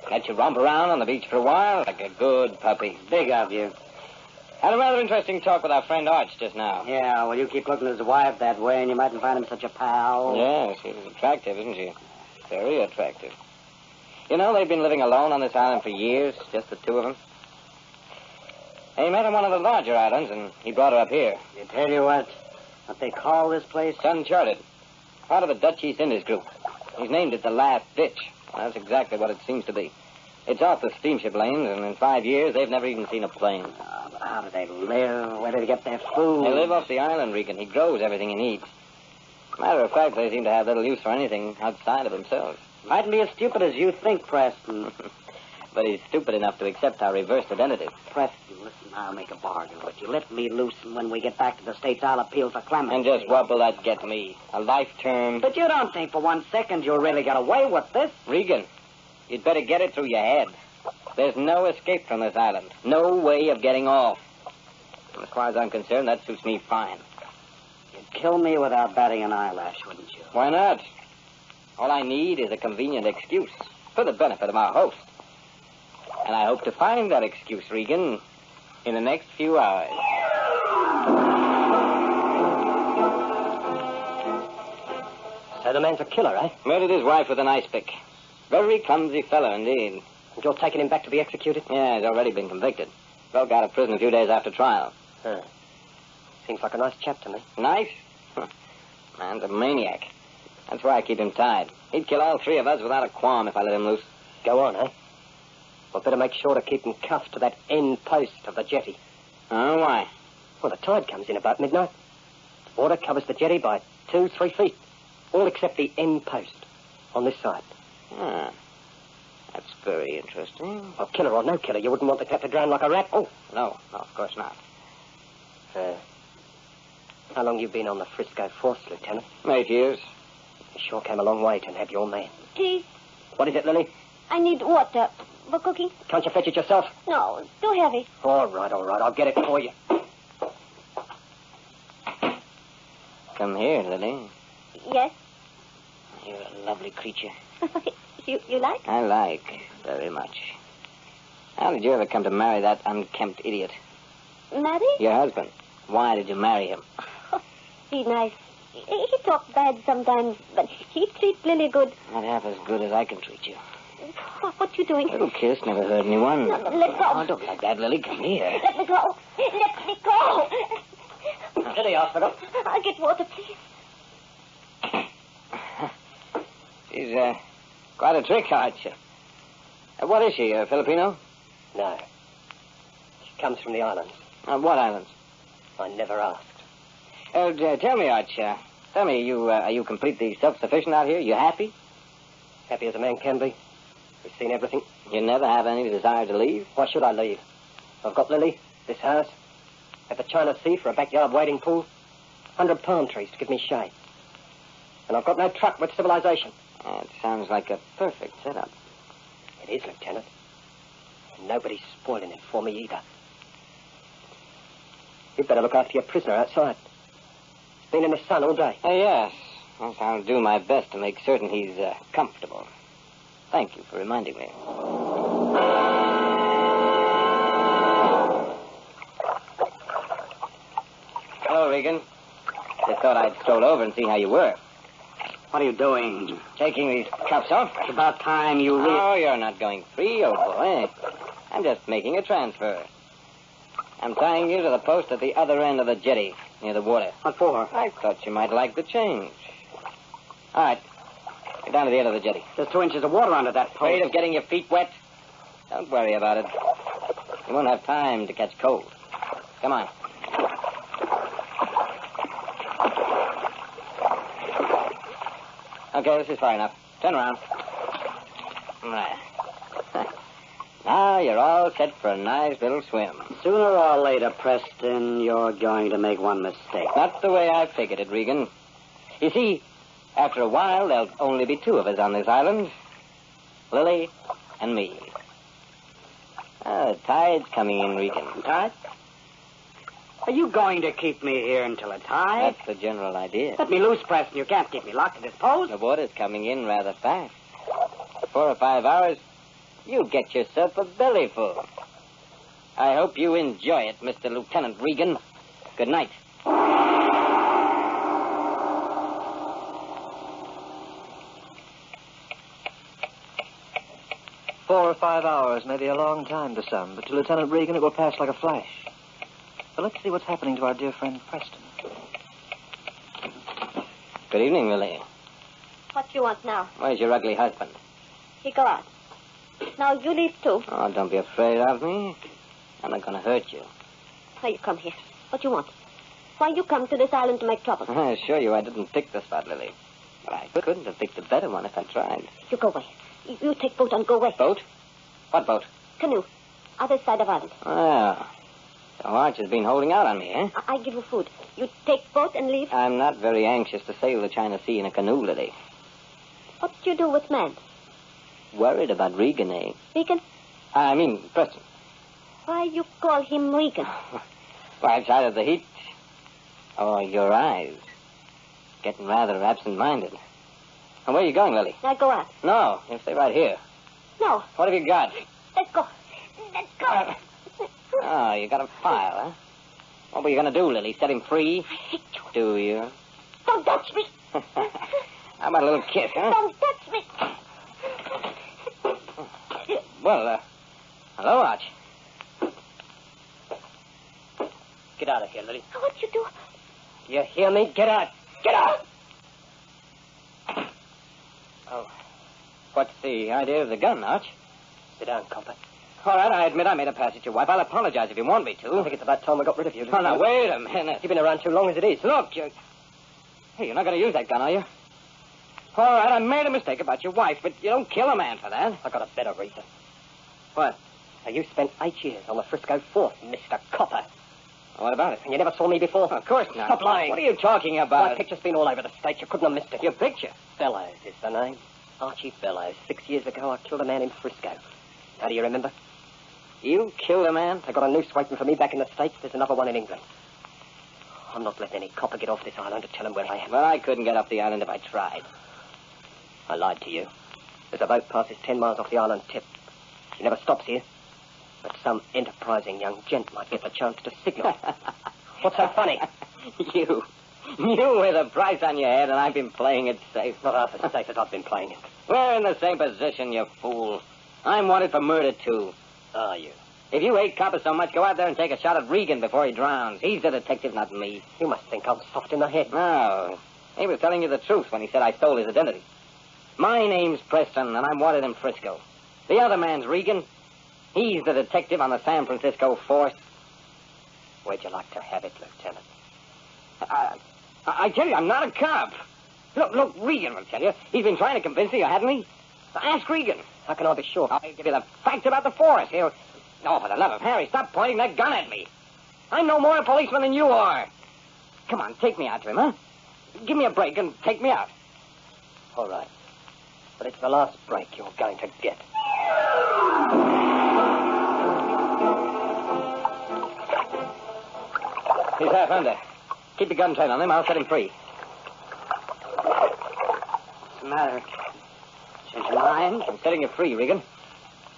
Let you romp around on the beach for a while like a good puppy. Big of you. Had a rather interesting talk with our friend Arch just now. Yeah, well, you keep looking at his wife that way, and you mightn't find him such a pal. Yeah, she's attractive, isn't she? Very attractive. You know, they've been living alone on this island for years, just the two of them. He met on one of the larger islands, and he brought her up here. You tell you what they call this place? Uncharted. Part of the Dutch East Indies group. He's named it the Last Ditch. That's exactly what it seems to be. It's off the steamship lanes, and in 5 years, they've never even seen a plane. How do they live? Where do they get their food? They live off the island, Regan. He grows everything he needs. Matter of fact, they seem to have little use for anything outside of themselves. Mightn't be as stupid as you think, Preston. But he's stupid enough to accept our reversed identity. Preston, listen, I'll make a bargain with you. Let me loose, and when we get back to the States, I'll appeal for clemency. And just what will that get me? A life term? But you don't think for 1 second you'll really get away with this? Regan, you'd better get it through your head. There's no escape from this island. No way of getting off. And as far as I'm concerned, that suits me fine. You'd kill me without batting an eyelash, wouldn't you? Why not? All I need is a convenient excuse for the benefit of our host. And I hope to find that excuse, Regan, in the next few hours. So the man's a killer, eh? Murdered his wife with an ice pick. Very clumsy fellow, indeed. And you're taking him back to be executed? Yeah, he's already been convicted. Broke out of prison a few days after trial. Seems like a nice chap to me. Nice? Man's a maniac. That's why I keep him tied. He'd kill all three of us without a qualm if I let him loose. Go on, eh? We'd better make sure to keep him cuffed to that end post of the jetty. Oh, why? Well, the tide comes in about midnight. The water covers the jetty by 2-3 feet. All except the end post on this side. Ah, that's very interesting. Well, killer or no killer, you wouldn't want the cat to drown like a rat. Oh, no, of course not. How long you been on the Frisco Force, Lieutenant? 8 years. You sure came a long way to have your man. Please, What is it, Lily? I need water for cooking. Can't you fetch it yourself? No, it's too heavy. All right. I'll get it for you. Come here, Lily. Yes? You're a lovely creature. you like? I like very much. How did you ever come to marry that unkempt idiot? Marry? Your husband. Why did you marry him? He's nice. He talks bad sometimes, but he treats Lily good. Not half as good as I can treat you. What you doing? A little kiss never hurt anyone. No, let go. Oh, don't like that, Lily. Come here. Let me go. Let me go. To the hospital. I'll get water, please. She's quite a trick, aren't she? What is she, a Filipino? No. She comes from the islands. What islands? I never asked. Tell me, Arch. Tell me, are you completely self-sufficient out here? You happy? Happy as a man can be. We've seen everything. You never have any desire to leave? Why should I leave? I've got Lily, this house, at the China Sea for a backyard wading pool, 100 palm trees to give me shade. And I've got no truck with civilization. It sounds like a perfect setup. It is, Lieutenant. And nobody's spoiling it for me either. You'd better look after your prisoner outside. He's been in the sun all day. Yes. I'll do my best to make certain he's comfortable. Thank you for reminding me. Hello, Regan. Just thought I'd stroll over and see how you were. What are you doing? Taking these cuffs off? It's about time you Oh, you're not going free, old boy. I'm just making a transfer. I'm tying you to the post at the other end of the jetty, near the water. What for? I thought you might like the change. All right. Get down to the end of the jetty. There's 2 inches of water under that post. Afraid of getting your feet wet? Don't worry about it. You won't have time to catch cold. Come on. Okay, this is far enough. Turn around. Right. Now you're all set for a nice little swim. Sooner or later, Preston, you're going to make one mistake. Not the way I figured it, Regan. You see, after a while, there'll only be 2 of us on this island. Lily and me. The tide's coming in, Regan. Tide? Are you going to keep me here until the tide? That's the general idea. Let me loose, Preston. You can't keep me locked in this post. The water's coming in rather fast. 4 or 5 hours, you get yourself a bellyful. I hope you enjoy it, Mr. Lieutenant Regan. Good night. 4 or 5 hours may be a long time to some, but to Lieutenant Regan it will pass like a flash. But let's see what's happening to our dear friend Preston. Good evening, Lily. What do you want now? Where's your ugly husband? He go out. Now you leave too. Oh, don't be afraid of me. I'm not going to hurt you. Why you come here? What you want? Why you come to this island to make trouble? I assure you I didn't pick the spot, Lily. But I couldn't have picked a better one if I tried. You go away. You take boat and go away. Boat? What boat? Canoe. Other side of island. Oh. So Arch has been holding out on me, eh? I give you food. You take boat and leave. I'm not very anxious to sail the China Sea in a canoe, Lily. What do you do with man? Worried about Regan, eh? Regan? I mean, Preston. Why you call him Regan? Why, it's either the heat or your eyes. Getting rather absent-minded. And where are you going, Lily? I go out. No, you stay right here. No. What have you got? Let's go. Let's go. Oh, you got a file, huh? What were you going to do, Lily? Set him free? I hate you. Do you? Don't touch me. How about a little kiss, huh? Don't touch me. Well, hello, Arch. get out of here, Lily. Oh, what you do? Do you hear me? Get out. Get out! Oh. What's the idea of the gun, Arch? Sit down, copper. All right, I admit I made a pass at your wife. I'll apologize if you want me to. I think it's about time we got rid of you. Oh, now, wait a minute. You've been around too long as it is. Look, Hey, you're not going to use that gun, are you? All right, I made a mistake about your wife, but you don't kill a man for that. I got a better reason. What? Now, you spent 8 years on the Frisco Fort, Mr. Copper. What about it? And you never saw me before? Of course not. Stop lying. What are you talking about? My picture's been all over the state. You couldn't have missed it. Your picture? Bellows is the name. Archie Bellows. 6 years ago, I killed a man in Frisco. How do you remember? You killed a man? They got a noose waiting for me back in the States. There's another one in England. I'm not letting any copper get off this island to tell him where I am. Well, I couldn't get off the island if I tried. I lied to you. There's a boat passes 10 miles off the island tip. She never stops here. But some enterprising young gent might get the chance to signal. What's so funny? You with a price on your head, and I've been playing it safe. Not half as safe as I've been playing it. We're in the same position, you fool. I'm wanted for murder, too. Are you? If you hate Copper so much, go out there and take a shot at Regan before he drowns. He's the detective, not me. You must think I'm soft in the head. No. He was telling you the truth when he said I stole his identity. My name's Preston, and I'm wanted in Frisco. The other man's Regan. He's the detective on the San Francisco force. Where'd you like to have it, Lieutenant? I tell you, I'm not a cop. Look, Regan will tell you. He's been trying to convince you, hasn't he? Ask Regan. How can I be sure? I'll give you the facts about the force. He'll... Oh, for the love of Harry, stop pointing that gun at me. I'm no more a policeman than you are. Come on, take me out to him, huh? Give me a break and take me out. All right. But it's the last break you're going to get. He's half under. Keep the gun trained on him. I'll set him free. What's the matter? Change your mind? I'm setting you free, Regan.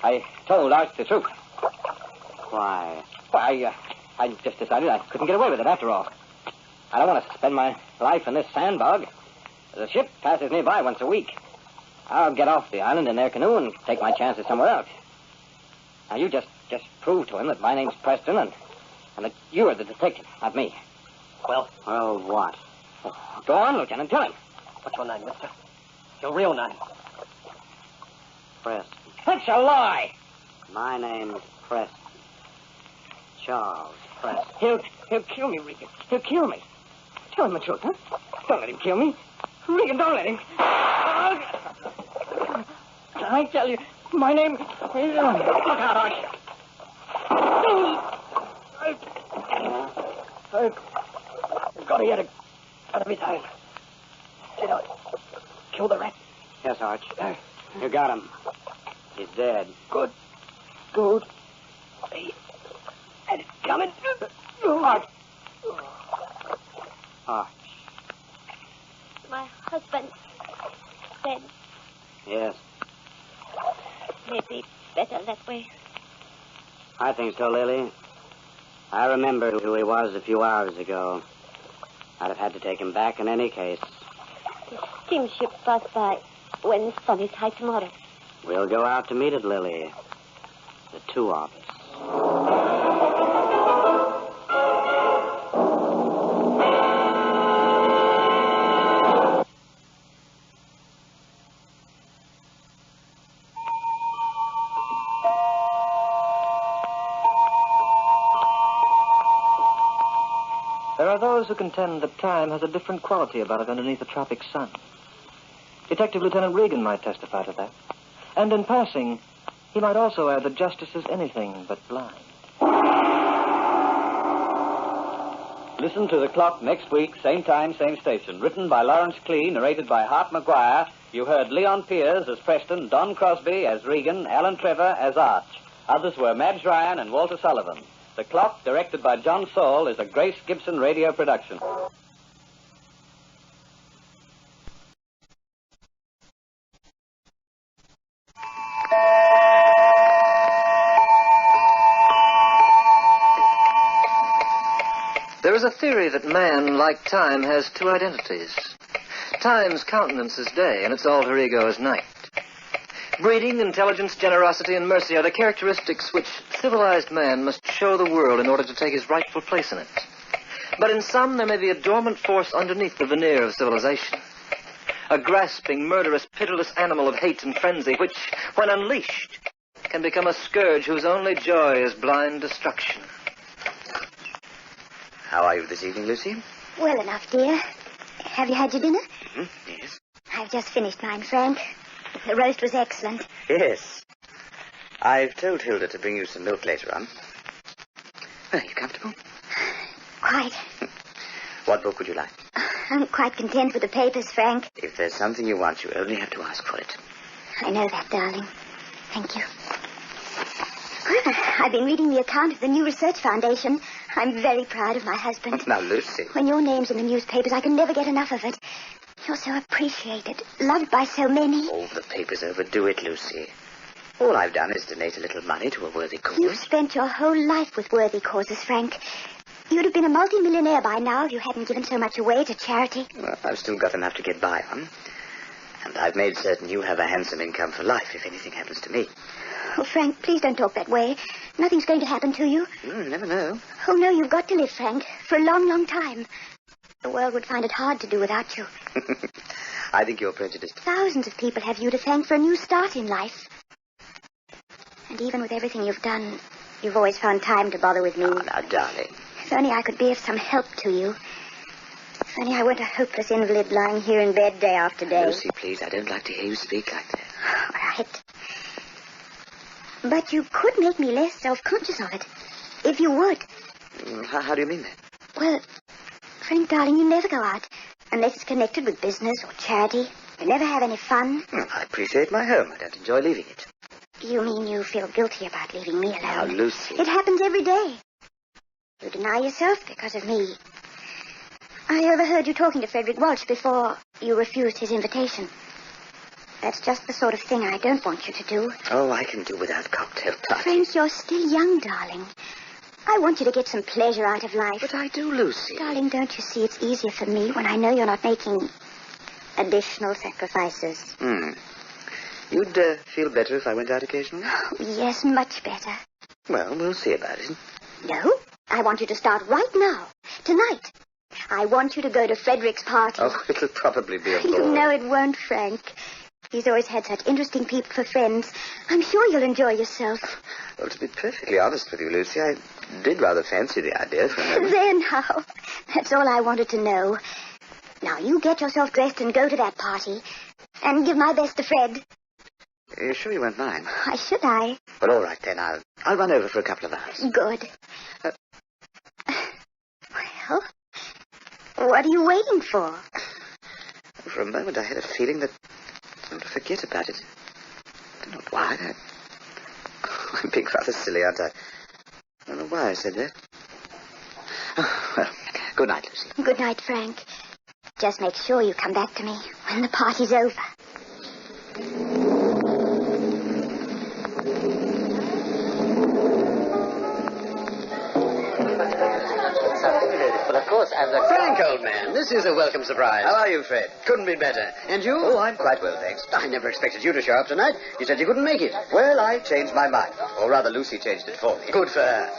I told Arch the truth. Why? Why, I just decided I couldn't get away with it after all. I don't want to spend my life in this sandbog. The ship passes nearby once a week. I'll get off the island in their canoe and take my chances somewhere else. Now, you just prove to him that my name's Preston and that you're the detective, not me. Well, what? Go on, Lieutenant. Tell him. What's your name, mister? Your real name? Preston. That's a lie. My name's Preston. Charles Preston. He'll kill me, Regan. He'll kill me. Tell him the truth, huh? Don't let him kill me. Regan, don't let him. I tell you, my name is... Look out, Arch. I've got to get it out of his hand. Did I kill the rat? Yes, Arch. You got him. He's dead. Good. He had it coming. Arch. Arch. My husband dead. Yes. Maybe better that way. I think so, Lily. I remember who he was a few hours ago. I'd have had to take him back in any case. The steamship passed by when the sun is high tomorrow. We'll go out to meet it, Lily. The two of us. There are those who contend that time has a different quality about it underneath the tropic sun. Detective Lieutenant Regan might testify to that. And in passing, he might also add that justice is anything but blind. Listen to The Clock next week, same time, same station. Written by Lawrence Klee, narrated by Hart Maguire. You heard Leon Piers as Preston, Don Crosby as Regan, Alan Trevor as Arch. Others were Madge Ryan and Walter Sullivan. The Clock, directed by John Saul, is a Grace Gibson radio production. There is a theory that man, like time, has two identities. Time's countenance is day, and its alter ego is night. Breeding, intelligence, generosity, and mercy are the characteristics which civilized man must show the world in order to take his rightful place in it. But in some, there may be a dormant force underneath the veneer of civilization. A grasping, murderous, pitiless animal of hate and frenzy, which, when unleashed, can become a scourge whose only joy is blind destruction. How are you this evening, Lucy? Well enough, dear. Have you had your dinner? Yes. I've just finished mine, Frank. The roast was excellent. Yes. I've told Hilda to bring you some milk later on. Well, are you comfortable? Quite. What book would you like? I'm quite content with the papers, Frank. If there's something you want, you only have to ask for it. I know that, darling. Thank you. Well, I've been reading the account of the new research foundation. I'm very proud of my husband. Now, Lucy. When your name's in the newspapers, I can never get enough of it. You're so appreciated, loved by so many. Oh, the papers overdo it, Lucy. All I've done is donate a little money to a worthy cause. You've spent your whole life with worthy causes, Frank. You'd have been a multi-millionaire by now if you hadn't given so much away to charity. Well, I've still got enough to get by on. And I've made certain you have a handsome income for life if anything happens to me. Oh, Frank, please don't talk that way. Nothing's going to happen to you. You never know. Oh, no, you've got to live, Frank, for a long, long time. The world would find it hard to do without you. I think you're prejudiced. Thousands of people have you to thank for a new start in life. And even with everything you've done, you've always found time to bother with me. Oh, now, darling. If only I could be of some help to you. If only I weren't a hopeless invalid lying here in bed day after day. Lucy, please, I don't like to hear you speak like that. All right. But you could make me less self-conscious of it. If you would. How do you mean that? Well, Frank, darling, you never go out unless it's connected with business or charity. You never have any fun. I appreciate my home. I don't enjoy leaving it. You mean you feel guilty about leaving me alone? Now, Lucy. It happens every day. You deny yourself because of me. I overheard you talking to Frederick Walsh before you refused his invitation. That's just the sort of thing I don't want you to do. Oh, I can do without cocktail parties. Frank, you're still young, darling. I want you to get some pleasure out of life. But I do, Lucy. Darling, don't you see it's easier for me when I know you're not making additional sacrifices? You'd feel better if I went out occasionally? Oh, yes, much better. Well, we'll see about it. No, I want you to start right now, tonight. I want you to go to Frederick's party. Oh, it'll probably be a bore. You know it won't, Frank. He's always had such interesting people for friends. I'm sure you'll enjoy yourself. Well, to be perfectly honest with you, Lucy, I did rather fancy the idea for a moment. There now. That's all I wanted to know. Now, you get yourself dressed and go to that party. And give my best to Fred. Are you sure you won't mind? Why should I? Well, all right, then. I'll run over for a couple of hours. Good. Well, what are you waiting for? For a moment, I had a feeling that I want to forget about it. I don't know why. I'm being rather silly, aren't I? I don't know why I said that. Oh, well, good night, Lucy. Good night, Frank. Just make sure you come back to me when the party's over. Well, of course, as a... Frank, old man, this is a welcome surprise. How are you, Fred? Couldn't be better. And you? Oh, I'm quite well, thanks. I never expected you to show up tonight. You said you couldn't make it. Well, I changed my mind. Or rather, Lucy changed it for me. Good for her.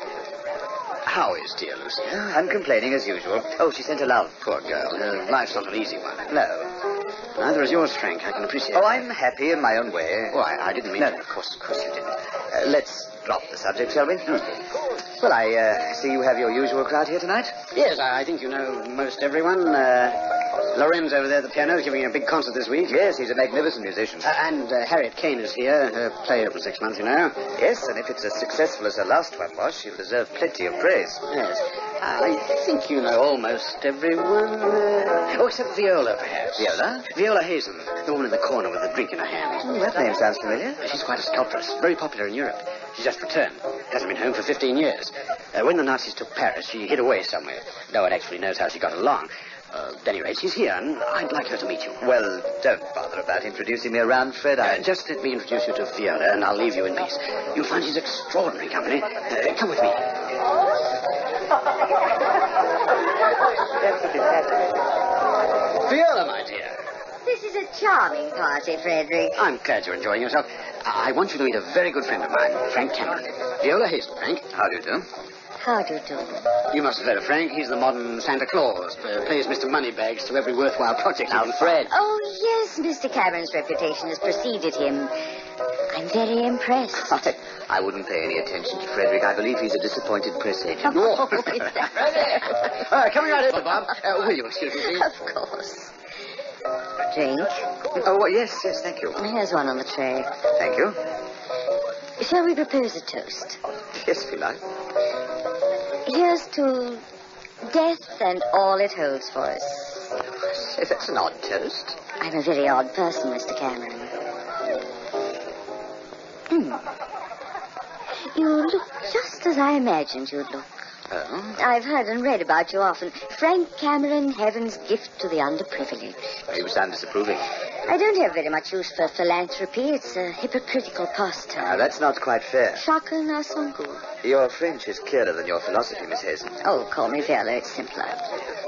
How is dear Lucy? I'm complaining as usual. Oh, she sent a love. Poor girl. Her life's not an easy one. No. Neither is yours, Frank. I can appreciate Oh, that. I'm happy in my own way. Oh, I didn't mean No, to. of course you didn't. Let's drop the subject, shall we? Well, I see you have your usual crowd here tonight. Yes, I think you know most everyone. Lorenz over there at the piano is giving a big concert this week. Yes, he's a magnificent musician. And Harriet Kane is here. Her play opens next month, you know. Yes, and if it's as successful as her last one was, she'll deserve plenty of praise. Yes. I think you know almost everyone. Oh, except Viola, perhaps. Viola? Viola Hazen, the woman in the corner with the drink in her hand. Oh, that name sounds familiar. She's quite a sculptress, very popular in Europe. She's just returned. Hasn't been home for 15 years. When the Nazis took Paris, she hid away somewhere. No one actually knows how she got along. At any rate, she's here, and I'd like her to meet you. Well, don't bother about introducing me around, Fred. Just let me introduce you to Viola, and I'll leave you in peace. You'll find she's extraordinary company. Come with me. Viola, my dear. This is a charming party, Frederick. I'm glad you're enjoying yourself. I want you to meet a very good friend of mine, Frank Cameron. Viola Hazen, Frank. How do you do? How do you do? You must have heard of Frank. He's the modern Santa Claus. Plays Mr. Moneybags to every worthwhile project. Now, Fred. Oh, yes, Mr. Cameron's reputation has preceded him. I'm very impressed. I wouldn't pay any attention to Frederick. I believe he's a disappointed press agent. Oh, is that... Coming right over, Bob. Will you excuse me, please? Of course. Drink? Oh, yes, thank you. Here's one on the tray. Thank you. Shall we propose a toast? Yes, if you like. Here's to death and all it holds for us. Say, that's an odd toast. I'm a very odd person, Mr. Cameron. You look just as I imagined you'd look. Oh? I've heard and read about you often. Frank Cameron, heaven's gift to the underprivileged. You sound disapproving. I don't have very much use for philanthropy. It's a hypocritical pastime. That's not quite fair. Chacun a son goût. Your French is clearer than your philosophy, Miss Hazen. Oh, call me Viola. It's simpler.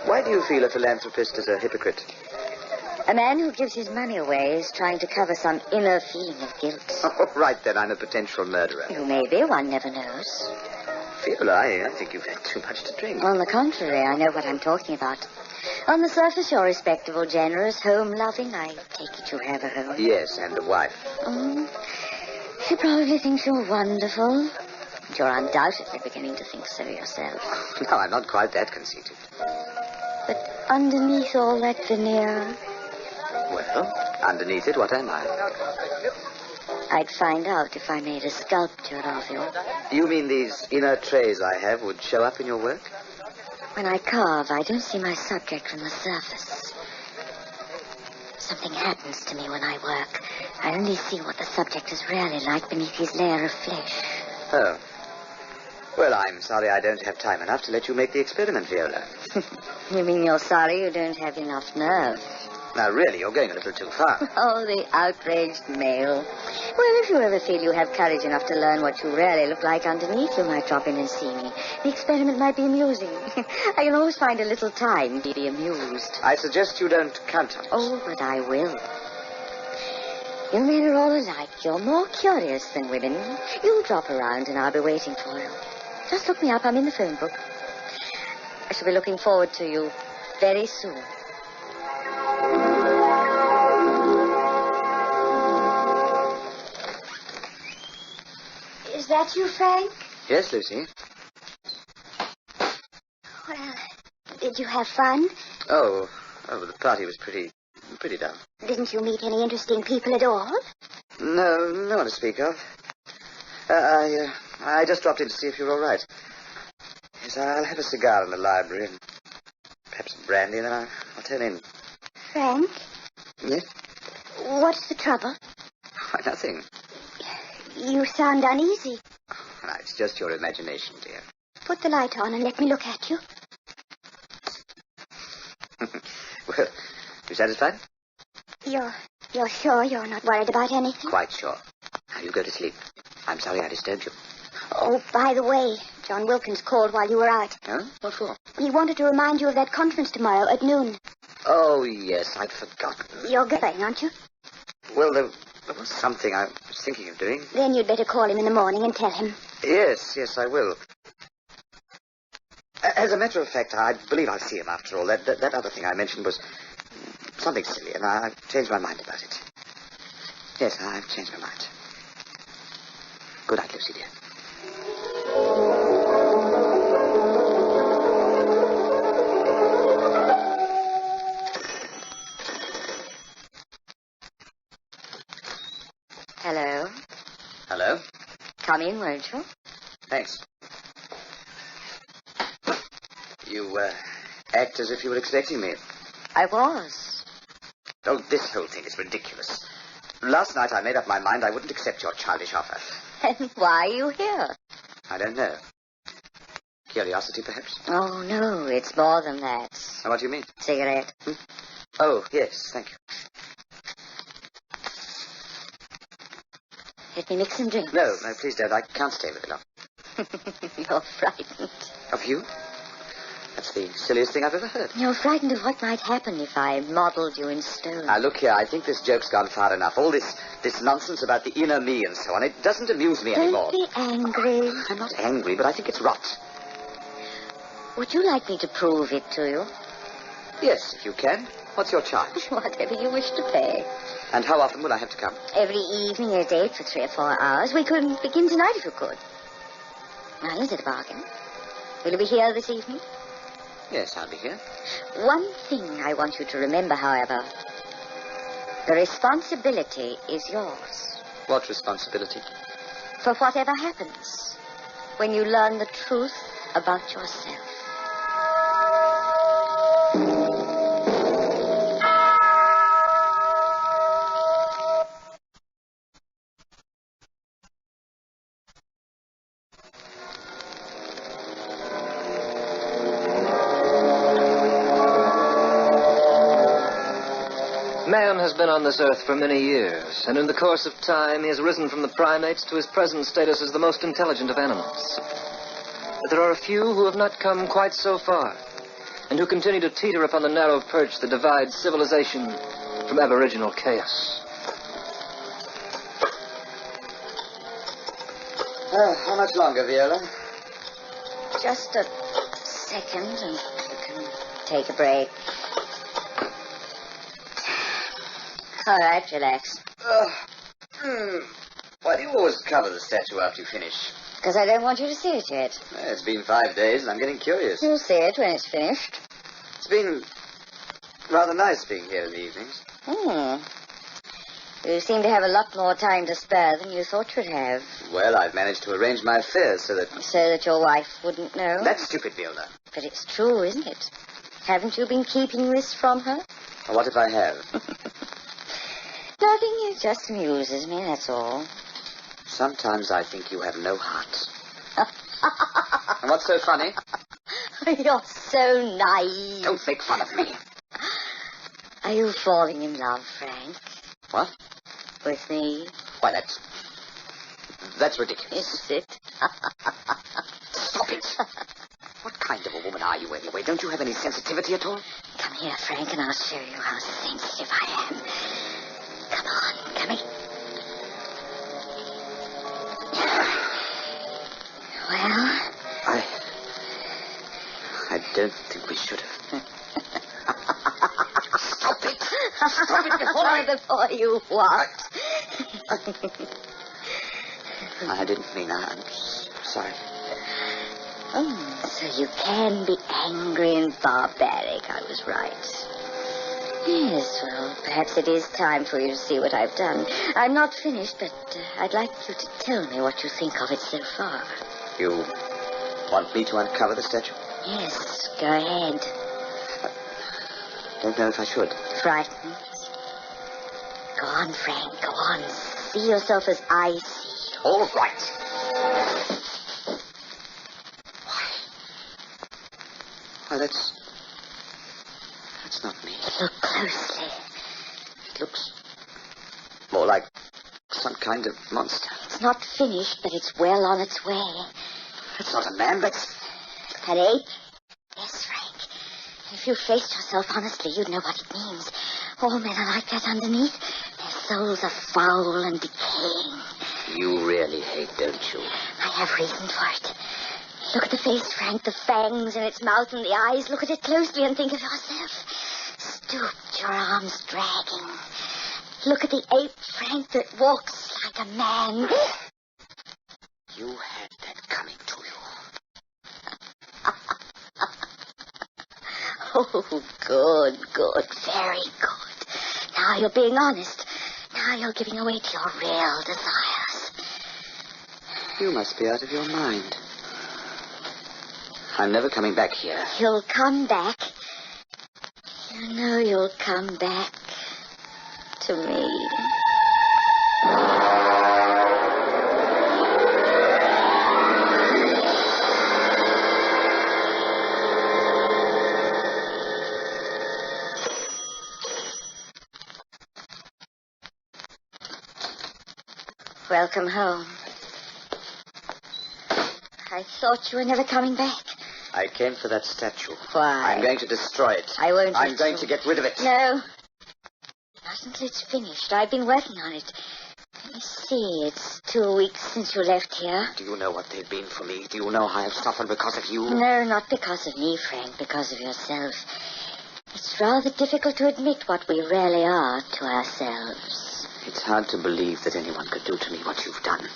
Why do you feel a philanthropist is a hypocrite? A man who gives his money away is trying to cover some inner feeling of guilt. Oh, right then, I'm a potential murderer. You may be. One never knows. Viola, I think you've had too much to drink. On the contrary, I know what I'm talking about. On the surface, you're respectable, generous, home-loving. I take it you have a home. Yes, and a wife. She probably thinks you're wonderful. But you're undoubtedly beginning to think so yourself. No, I'm not quite that conceited. But underneath all that veneer... Well, underneath it, what am I? I'd find out if I made a sculpture of you. You mean these inner trays I have would show up in your work? When I carve, I don't see my subject from the surface. Something happens to me when I work. I only see what the subject is really like beneath his layer of flesh. Oh. Well, I'm sorry I don't have time enough to let you make the experiment, Viola. You mean you're sorry you don't have enough nerve? Now, really, you're going a little too far. Oh, the outraged male. Well, if you ever feel you have courage enough to learn what you really look like underneath, you might drop in and see me. The experiment might be amusing. I can always find a little time to be amused. I suggest you don't count on it. Oh, but I will. You men are all alike. You're more curious than women. You drop around and I'll be waiting for you. Just look me up. I'm in the phone book. I shall be looking forward to you very soon. Is that you, Frank? Yes, Lucy. Well, did you have fun? Oh, the party was pretty dull. Didn't you meet any interesting people at all? No one to speak of. I just dropped in to see if you're all right. Yes, I'll have a cigar in the library and perhaps some brandy, and then I'll turn in. Frank? Yes? What's the trouble? Why, nothing. You sound uneasy. No, it's just your imagination, dear. Put the light on and let me look at you. Well, you satisfied? You're sure you're not worried about anything? Quite sure. Now, you go to sleep. I'm sorry I disturbed you. Oh, by the way, John Wilkins called while you were out. Huh? What for? He wanted to remind you of that conference tomorrow at noon. Oh, yes, I'd forgotten. You're going, aren't you? Well, there was something I was thinking of doing. Then you'd better call him in the morning and tell him. Yes, I will. As a matter of fact, I believe I'll see him after all. That other thing I mentioned was something silly, and I've changed my mind about it. Yes, I've changed my mind. Good night, Lucy, dear. Hello? Hello? Come in, won't you? Thanks. You, act as if you were expecting me. I was. Oh, this whole thing is ridiculous. Last night I made up my mind I wouldn't accept your childish offer. And why are you here? I don't know. Curiosity, perhaps? Oh, no, it's more than that. What do you mean? Cigarette. Oh, yes, thank you. Let me mix some drinks. No, please don't. I can't stay very long. You're frightened. Of you? That's the silliest thing I've ever heard. You're frightened of what might happen if I modeled you in stone. Now, look here, I think this joke's gone far enough. All this nonsense about the inner me and so on, it doesn't amuse me anymore. Don't be angry. I'm not angry, but I think it's rot. Would you like me to prove it to you? Yes, if you can. What's your charge? Whatever you wish to pay. And how often will I have to come? Every evening at 8 for 3 or 4 hours. We could begin tonight if you could. Now, is it a bargain? Will you be here this evening? Yes, I'll be here. One thing I want you to remember, however. The responsibility is yours. What responsibility? For whatever happens when you learn the truth about yourself. Man has been on this earth for many years, and in the course of time he has risen from the primates to his present status as the most intelligent of animals. But there are a few who have not come quite so far, and who continue to teeter upon the narrow perch that divides civilization from aboriginal chaos. How much longer, Viola? Just a second, and you can take a break. All right, relax. Why do you always cover the statue after you finish? Because I don't want you to see it yet. It's been 5 days, and I'm getting curious. You'll see it when it's finished. It's been rather nice being here in the evenings. You seem to have a lot more time to spare than you thought you'd have. Well, I've managed to arrange my affairs so that... So that your wife wouldn't know? That's stupid, Viola. But it's true, isn't it? Haven't you been keeping this from her? Well, what if I have? Nothing, it just amuses me, that's all. Sometimes I think you have no heart. And what's so funny? You're so naive. Don't make fun of me. Are you falling in love, Frank? What? With me? Why, that's ridiculous. Is it? Stop it. What kind of a woman are you, anyway? Don't you have any sensitivity at all? Come here, Frank, and I'll show you how sensitive I am. Come on, come here. Well? I don't think we should have. Stop it. Stop it before you what? I didn't mean that. I'm sorry. Oh, so you can be angry and barbaric. I was right. Yes, well, perhaps it is time for you to see what I've done. I'm not finished, but I'd like you to tell me what you think of it so far. You want me to uncover the statue? Yes, go ahead. Don't know if I should. Frightened? Go on, Frank, go on. See yourself as I see you. All right. Why, that's not me. Look closely. It looks more like some kind of monster. It's not finished, but it's well on its way. It's not a man, that's... An ape? Yes, Frank. If you faced yourself honestly, you'd know what it means. All men are like that underneath. Their souls are foul and decaying. You really hate, don't you? I have reason for it. Look at the face, Frank, the fangs in its mouth and the eyes. Look at it closely and think of yourself. Stooped, your arms dragging. Look at the ape, Frank, that walks like a man. You had that coming to you. Oh, good, very good. Now you're being honest. Now you're giving away to your real desires. You must be out of your mind. I'm never coming back here. You'll come back. You know you'll come back to me. Welcome home. I thought you were never coming back. I came for that statue. Why? I'm going to destroy it. I won't. I'm going to get rid of it. No. Not until it's finished. I've been working on it. I see. It's 2 weeks since you left here. Do you know what they've been for me? Do you know how I've suffered because of you? No, not because of me, Frank. Because of yourself. It's rather difficult to admit what we really are to ourselves. It's hard to believe that anyone could do to me what you've done.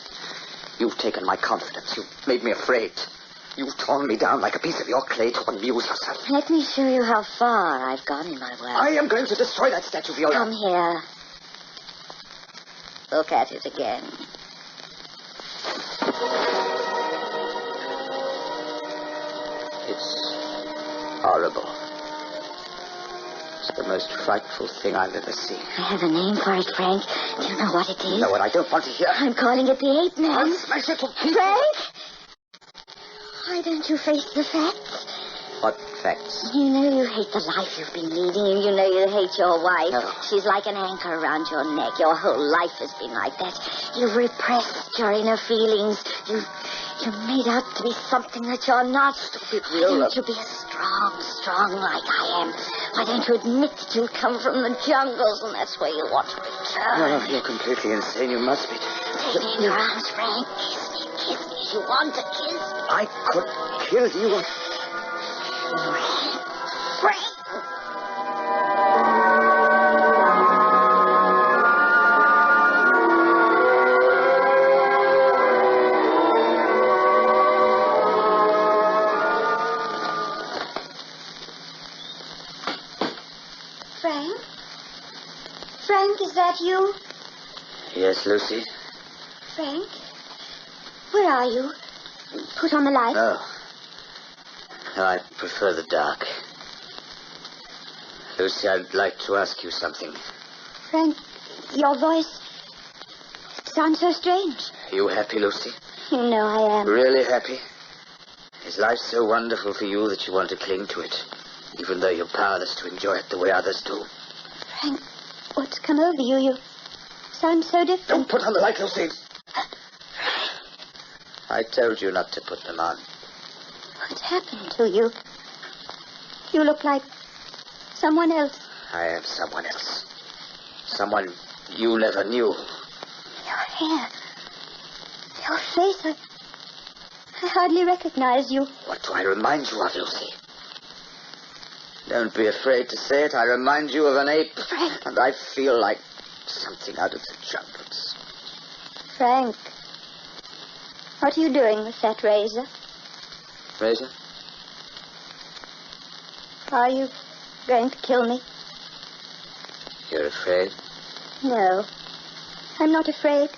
You've taken my confidence. You've made me afraid. You've torn me down like a piece of your clay to amuse yourself. Let me show you how far I've gone in my work. I am going to destroy that statue, Viola. Come here. Look at it again. It's horrible. It's the most frightful thing I've ever seen. I have a name for it, Frank. Do you know what it is? No, what I don't want to hear. I'm calling it the Ape Man. I'll smash it to pieces. Frank! Why don't you face the facts? What facts? You know you hate the life you've been leading. You know you hate your wife. No. She's like an anchor around your neck. Your whole life has been like that. You've repressed your inner feelings. You're made out to be something that you're not. Why don't you be as strong like I am? Why don't you admit that you come from the jungles and that's where you want to return? No, you're completely insane. You must be. Take me in your arms, Frank. Kiss me. You want to kiss? I could kill you. Frank! Frank? Frank, is that you? Yes, Lucy? Frank? Where are you? Put on the light. No. No, I prefer the dark. Lucy, I'd like to ask you something. Frank, your voice sounds so strange. Are you happy, Lucy? You know I am. Really happy? Is life so wonderful for you that you want to cling to it, even though you're powerless to enjoy it the way others do? Frank, what's come over you? You sound so different. Don't put on the light, Lucy. I told you not to put them on. What's happened to you? You look like someone else. I am someone else. Someone you never knew. Your hair. Your face. I hardly recognize you. What do I remind you of, Lucy? Don't be afraid to say it. I remind you of an ape. Frank. And I feel like something out of the jungles. Frank. What are you doing with that razor? Razor? Are you going to kill me? You're afraid? No. I'm not afraid.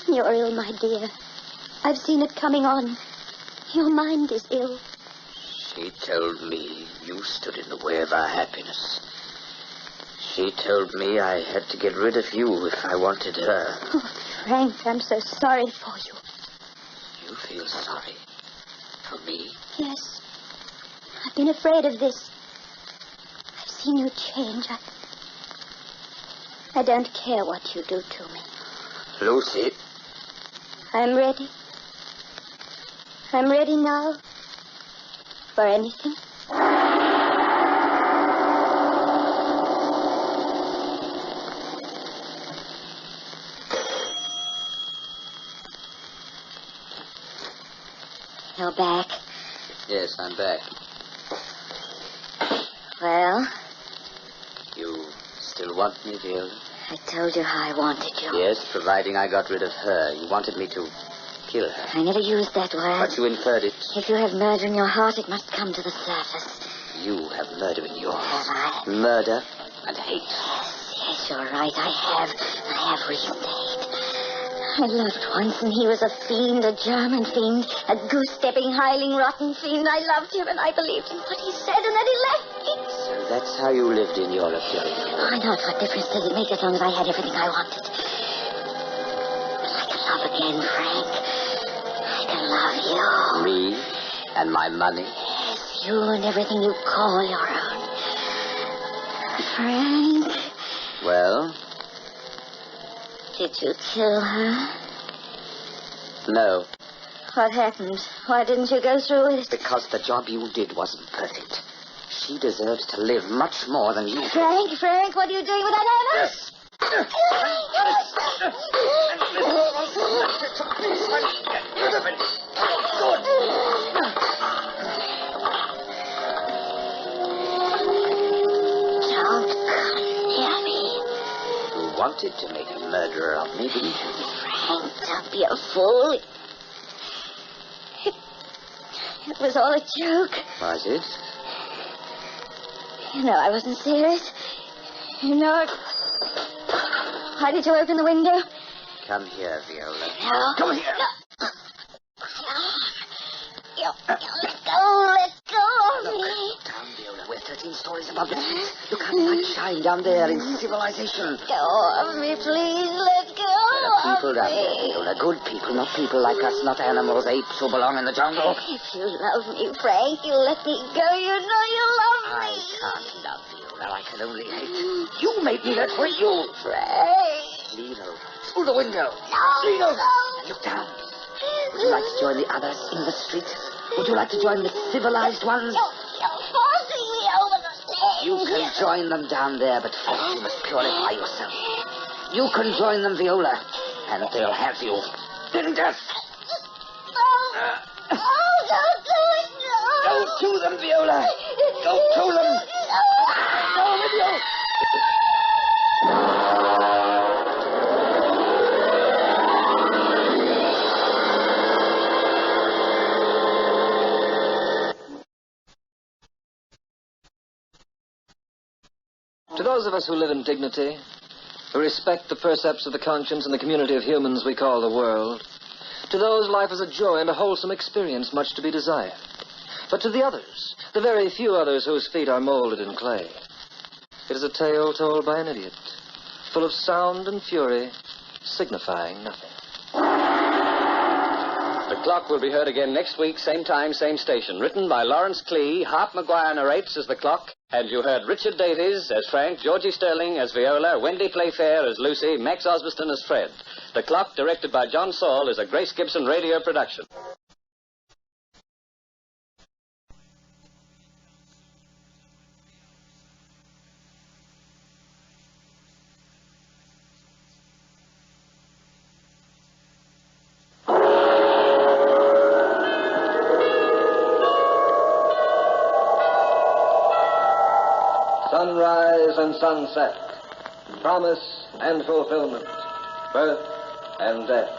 You're ill, my dear. I've seen it coming on. Your mind is ill. She told me you stood in the way of our happiness. She told me I had to get rid of you if I wanted her. Oh, Frank, I'm so sorry for you. You feel sorry for me? Yes. I've been afraid of this. I've seen you change. I don't care what you do to me. Lucy. I'm ready. I'm ready now. For anything. You're back. Yes, I'm back. Well? You still want me, Viola? I told you how I wanted you. Yes, providing I got rid of her. You wanted me to kill her. I never used that word. But you inferred it. If you have murder in your heart, it must come to the surface. You have murder in yours. Have I? Murder and hate. Yes, you're right. I have reason to hate. I loved once, and he was a fiend, a German fiend, a goose-stepping, hiling, rotten fiend. I loved him, and I believed in what he said, and then he left me. So that's how you lived in Europe, Viola. Why not? What difference does it make as long as I had everything I wanted? But I can love again, Frank. I can love you. Me and my money? Yes, you and everything you call your own. Frank. Well? Did you kill her? No. What happened? Why didn't you go through with it? Because the job you did wasn't perfect. She deserves to live much more than you. Frank, what are you doing with that hammer? Yes. You wanted to make a murderer of me, didn't you? Frank, don't be a fool. It was all a joke. Was it? You know I wasn't serious. You know it. Why did you open the window? Come here, Viola. No. Come here. No. Let go of me. Down, Viola. We're 13 stories above the street. Look how the light shine down there in civilization. Go of me, please. Let go There are people of down there, me. Viola. Good people, not people like us, not animals, apes who belong in the jungle. If you love me, Frank, you let me go. You know you love I me. can't love you. Now I can only hate. You made me that way, you. Frank. Lean over. Through the window. No. Lean over. No. Look down. Would you like to join the others in the street? Would you like to join the civilized ones? You're forcing me over the thing. You can join them down there, but first you must purify yourself. You can join them, Viola, and they'll have you in death. Don't do it, no. Go to them, Viola. Go to them. Go with you. To those of us who live in dignity, who respect the precepts of the conscience and the community of humans we call the world, to those life is a joy and a wholesome experience, much to be desired. But to the others, the very few others whose feet are molded in clay, it is a tale told by an idiot, full of sound and fury, signifying nothing. The Clock will be heard again next week, same time, same station. Written by Lawrence Klee, Hart Maguire narrates as The Clock, and you heard Richard Davies as Frank, Georgie Sterling as Viola, Wendy Playfair as Lucy, Max Osbiston as Fred. The Clock, directed by John Saul, is a Grace Gibson radio production. Sunrise and sunset, promise and fulfillment, birth and death.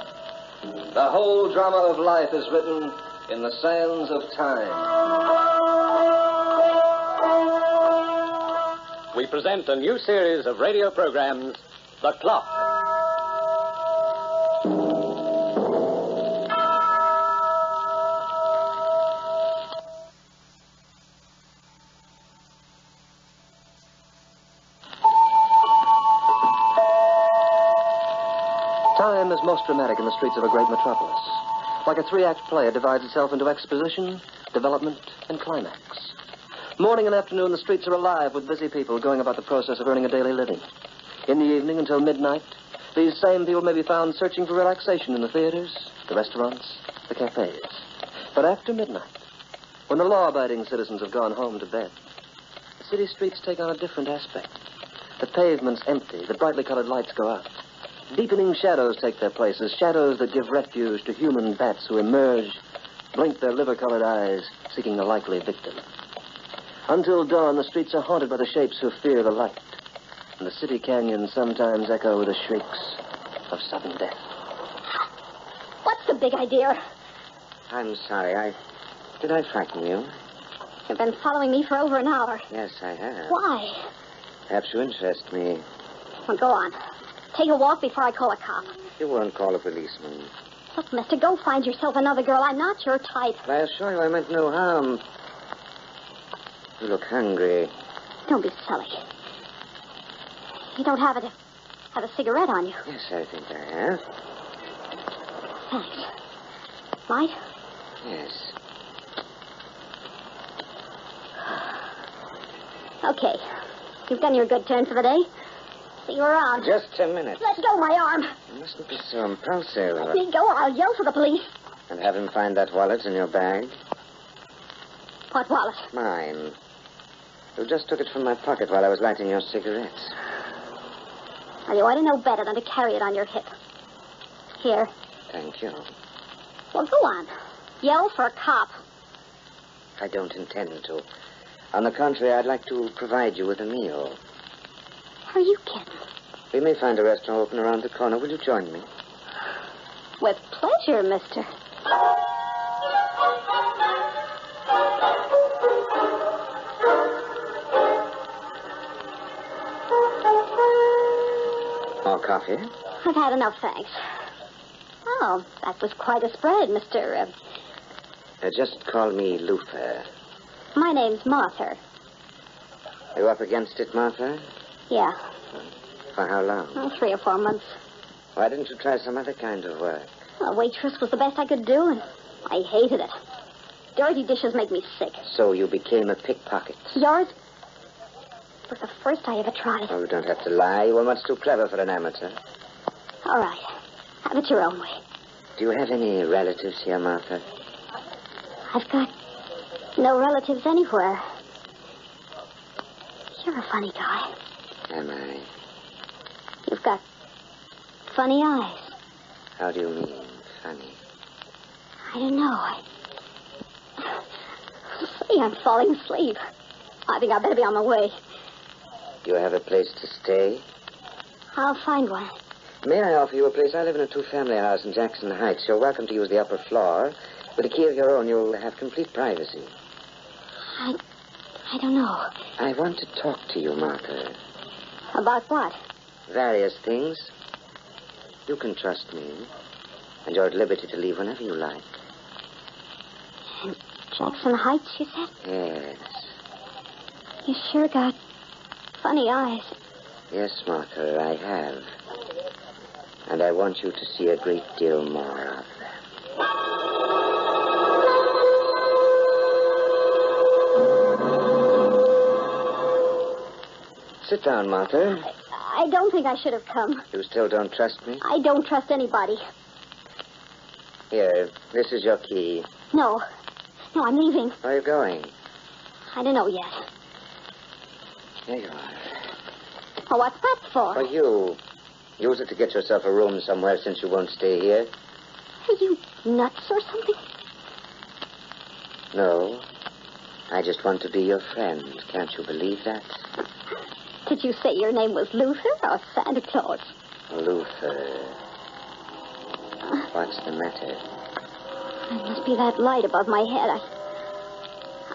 The whole drama of life is written in the sands of time. We present a new series of radio programs, The Clock. Time is most dramatic in the streets of a great metropolis. Like a three-act play, it divides itself into exposition, development, and climax. Morning and afternoon, the streets are alive with busy people going about the process of earning a daily living. In the evening until midnight, these same people may be found searching for relaxation in the theaters, the restaurants, the cafes. But after midnight, when the law-abiding citizens have gone home to bed, the city streets take on a different aspect. The pavement's empty, the brightly colored lights go out. Deepening shadows take their places, shadows that give refuge to human bats who emerge, blink their liver-colored eyes, seeking the likely victim. Until dawn, the streets are haunted by the shapes who fear the light, and the city canyons sometimes echo with the shrieks of sudden death. What's the big idea? I'm sorry. Did I frighten you? You've been following me for over an hour. Yes, I have. Why? Perhaps you interest me. Well, go on. Take a walk before I call a cop. You won't call a policeman. Look, mister, go find yourself another girl. I'm not your type. But I assure you I meant no harm. You look hungry. Don't be silly. You don't have a cigarette on you. Yes, I think I have. Thanks. Light? Yes. Okay. You've done your good turn for the day. See you around. Just a minute. Let go my arm. You mustn't be so impulsive. Let me go or I'll yell for the police. And have him find that wallet in your bag? What wallet? Mine. You just took it from my pocket while I was lighting your cigarettes. Well, you ought to know better than to carry it on your hip. Here. Thank you. Well, go on. Yell for a cop. I don't intend to. On the contrary, I'd like to provide you with a meal. Are you kidding? We may find a restaurant open around the corner. Will you join me? With pleasure, mister. More coffee? I've had enough, thanks. Oh, that was quite a spread, Mr. Just call me Luther. My name's Martha. Are you up against it, Martha? Yeah. For how long? 3 or 4 months. Why didn't you try some other kind of work? A waitress was the best I could do, and I hated it. Dirty dishes make me sick. So you became a pickpocket? Yours was the first I ever tried. Oh, you don't have to lie. You were much too clever for an amateur. All right. Have it your own way. Do you have any relatives here, Martha? I've got no relatives anywhere. You're a funny guy. Am I? You've got funny eyes. How do you mean, funny? I don't know. See, I'm falling asleep. I think I better be on my way. Do you have a place to stay? I'll find one. May I offer you a place? I live in a 2-family house in Jackson Heights. You're welcome to use the upper floor. With a key of your own, you'll have complete privacy. I don't know. I want to talk to you, Martha. About what? Various things. You can trust me. And you're at liberty to leave whenever you like. In Jackson Heights, you said? Yes. You sure got funny eyes. Yes, Martha, I have. And I want you to see a great deal more of them. Sit down, Martha. I don't think I should have come. You still don't trust me? I don't trust anybody. Here, this is your key. No. No, I'm leaving. Where are you going? I don't know yet. Here you are. Oh, what's that for? For you. Use it to get yourself a room somewhere since you won't stay here. Are you nuts or something? No. I just want to be your friend. Can't you believe that? Did you say your name was Luther or Santa Claus? Luther. What's the matter? It must be that light above my head.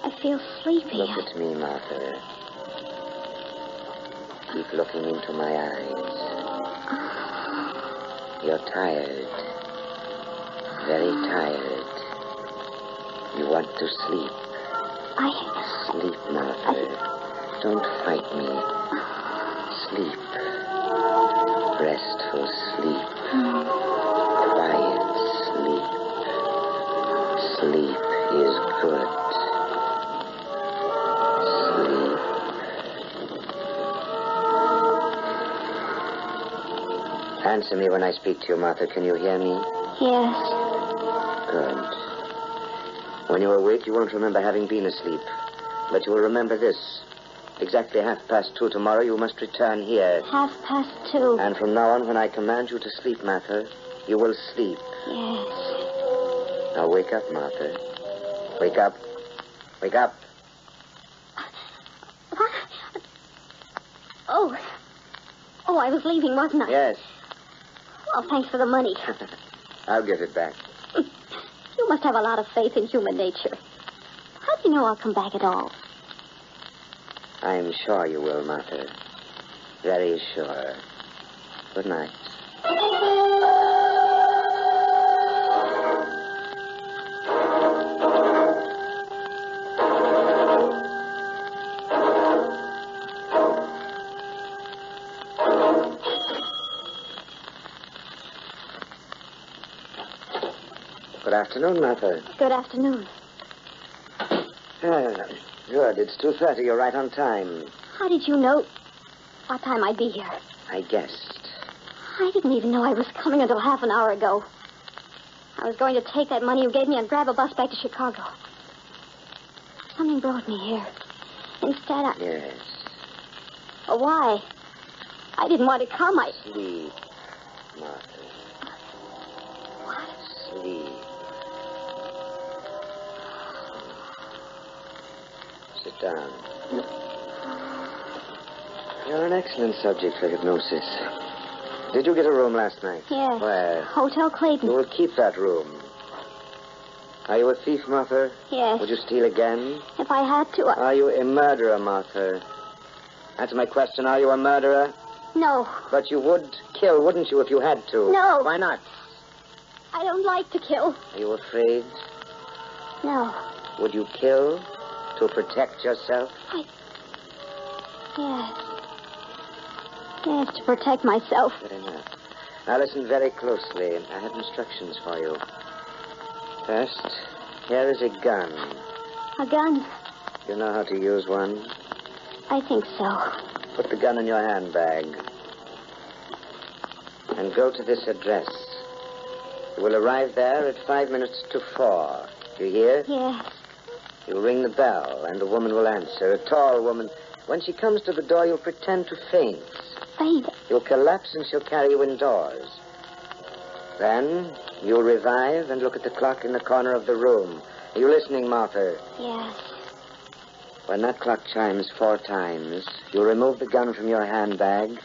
I feel sleepy. Look at me, Martha. Keep looking into my eyes. You're tired. Very tired. You want to sleep. Sleep, Martha. Don't fight me. Sleep. Restful sleep. Quiet sleep. Sleep is good. Sleep. Answer me when I speak to you, Martha. Can you hear me? Yes. Good. When you awake, you won't remember having been asleep. But you will remember this. Exactly 2:30 tomorrow, you must return here. 2:30. And from now on, when I command you to sleep, Martha, you will sleep. Yes. Now wake up, Martha. Wake up. Wake up. What? Oh, I was leaving, wasn't I? Yes. Well, thanks for the money. I'll give it back. You must have a lot of faith in human nature. How do you know I'll come back at all? I'm sure you will, Martha. Very sure. Good night. Good afternoon, Martha. Good afternoon. Good. It's 2:30. You're right on time. How did you know what time I'd be here? I guessed. I didn't even know I was coming until half an hour ago. I was going to take that money you gave me and grab a bus back to Chicago. Something brought me here. Instead, Yes. Oh, why? I didn't want to come. Sleep, Martha. What? Sleep. Sit down. You're an excellent subject for hypnosis. Did you get a room last night? Yes. Where? Hotel Clayton. You will keep that room. Are you a thief, Martha? Yes. Would you steal again? If I had to, Are you a murderer, Martha? Answer my question. Are you a murderer? No. But you would kill, wouldn't you, if you had to? No. Why not? I don't like to kill. Are you afraid? No. Would you kill to protect yourself? Yes. Yes, to protect myself. Good enough. Now listen very closely. I have instructions for you. First, here is a gun. A gun? You know how to use one? I think so. Put the gun in your handbag. And go to this address. You will arrive there at 5 minutes to 4. You hear? Yes. You ring the bell, and the woman will answer. A tall woman. When she comes to the door, you'll pretend to faint. Faint? You'll collapse, and she'll carry you indoors. Then you'll revive and look at the clock in the corner of the room. Are you listening, Martha? Yes. When that clock chimes 4 times, you'll remove the gun from your handbag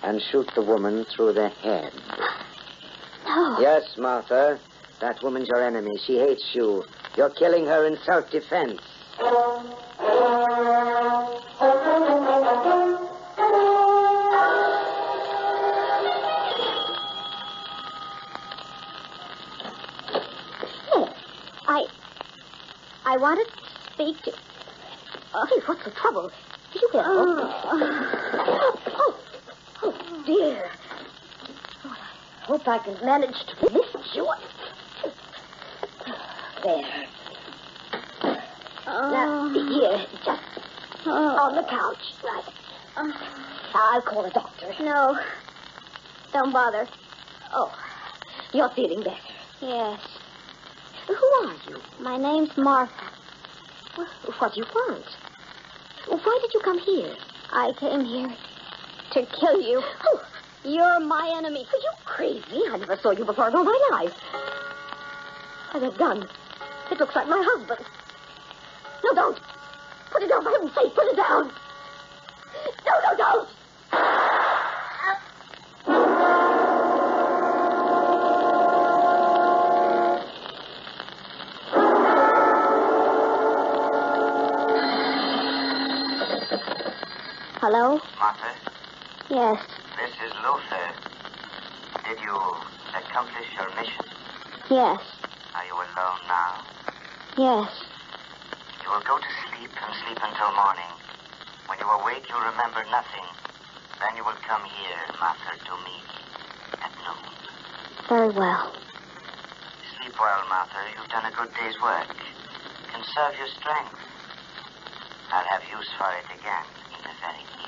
and shoot the woman through the head. No. Yes, Martha. That woman's your enemy. She hates you. You're killing her in self-defense. I wanted to speak to... Hey, what's the trouble? Did you get Oh, dear. Oh, I hope I can manage to lift you up. There. Now, here, just on the couch. Right. I'll call a doctor. No. Don't bother. Oh, you're feeling better. Yes. Who are you? My name's Martha. Well, what do you want? Why did you come here? I came here to kill you. Oh, you're my enemy. Are you crazy? I never saw you before in all my life. Why, that gun. It looks like my husband. No, don't. Put it down, for heaven's sake. Put it down. No, don't. Hello? Martha? Yes. This is Luther. Did you accomplish your mission? Yes. Are you alone now? Yes. You will go to sleep and sleep until morning. When you awake, you'll remember nothing. Then you will come here, Martha, to me at noon. Very well. Sleep well, Martha. You've done a good day's work. Conserve your strength. I'll have use for it again in the very near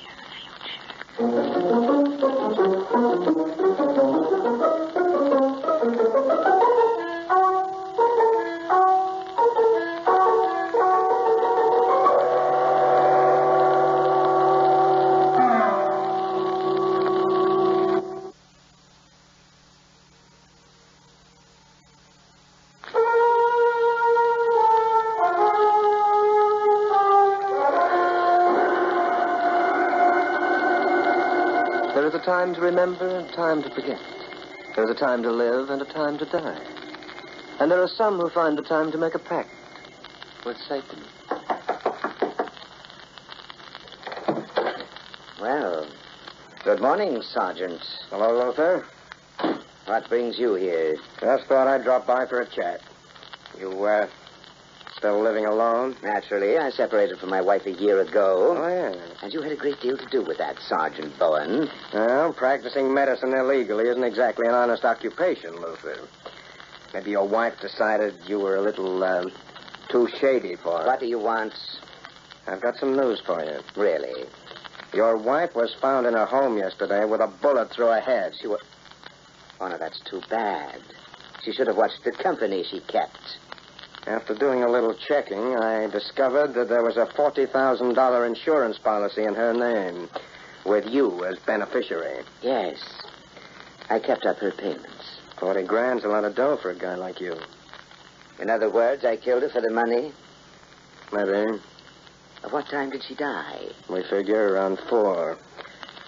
There is a time to remember and time to forget. There is a time to live and a time to die. And there are some who find the time to make a pact with Satan. Well, good morning, Sergeant. Hello, Luther. What brings you here? Just thought I'd drop by for a chat. You, still living alone? Naturally. I separated from my wife a year ago. Oh, yeah. And you had a great deal to do with that, Sergeant Bowen. Well, practicing medicine illegally isn't exactly an honest occupation, Luther. Maybe your wife decided you were a little, too shady for her. What do you want? I've got some news for you. Really? Your wife was found in her home yesterday with a bullet through her head. She was... Oh, no, that's too bad. She should have watched the company she kept. After doing a little checking, I discovered that there was a $40,000 insurance policy in her name. With you as beneficiary. Yes. I kept up her payments. 40 grand's a lot of dough for a guy like you. In other words, I killed her for the money. Maybe. At what time did she die? We figure around 4.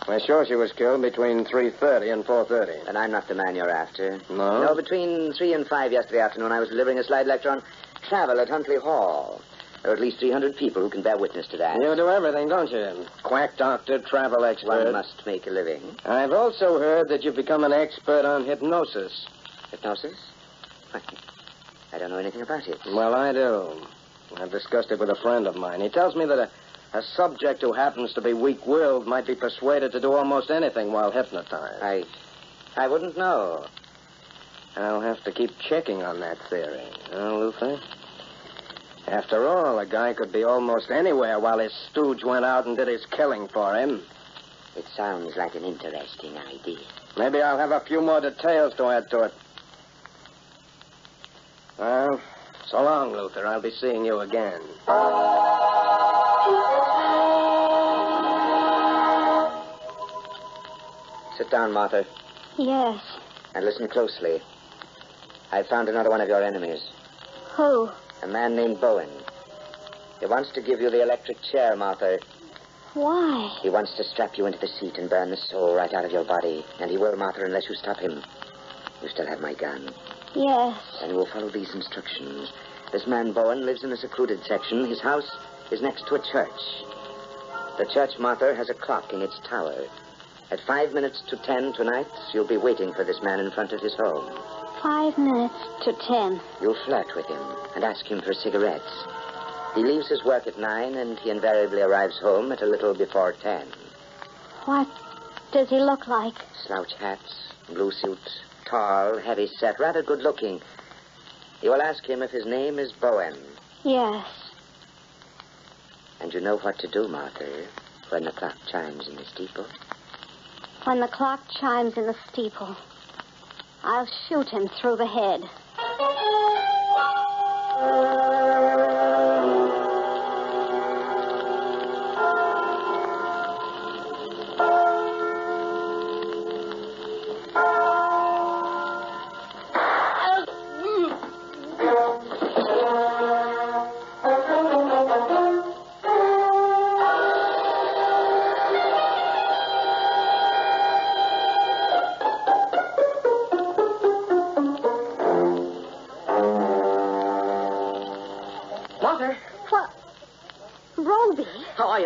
We're sure she was killed between 3:30 and 4:30. And I'm not the man you're after. No? No, between 3 and 5 yesterday afternoon, I was delivering a slide lecture on travel at Huntley Hall. There are at least 300 people who can bear witness to that. You do everything, don't you? Quack doctor, travel expert. One must make a living. I've also heard that you've become an expert on hypnosis. Hypnosis? I don't know anything about it. Well, I do. I've discussed it with a friend of mine. He tells me that a subject who happens to be weak-willed might be persuaded to do almost anything while hypnotized. I wouldn't know. I'll have to keep checking on that theory. Huh, Luther? After all, a guy could be almost anywhere while his stooge went out and did his killing for him. It sounds like an interesting idea. Maybe I'll have a few more details to add to it. Well, so long, Luther. I'll be seeing you again. Sit down, Martha, Yes. and listen closely. I've found another one of your enemies. Who? A man named Bowen. He wants to give you the electric chair, Martha. Why? He wants to strap you into the seat and burn the soul right out of your body. And he will, Martha, unless you stop him. You still have my gun. Yes. And you will follow these instructions. This man Bowen lives in a secluded section. His house is next to a church. The church, Martha, has a clock in its tower. At 5 minutes to 10 tonight, you'll be waiting for this man in front of his home. 5 minutes to 10. You'll flirt with him and ask him for cigarettes. He leaves his work at 9, and he invariably arrives home at a little before 10. What does he look like? Slouch hats, blue suit, tall, heavy set, rather good looking. You will ask him if his name is Bowen. Yes. And you know what to do, Martha, when the clock chimes in the steeple. When the clock chimes in the steeple, I'll shoot him through the head.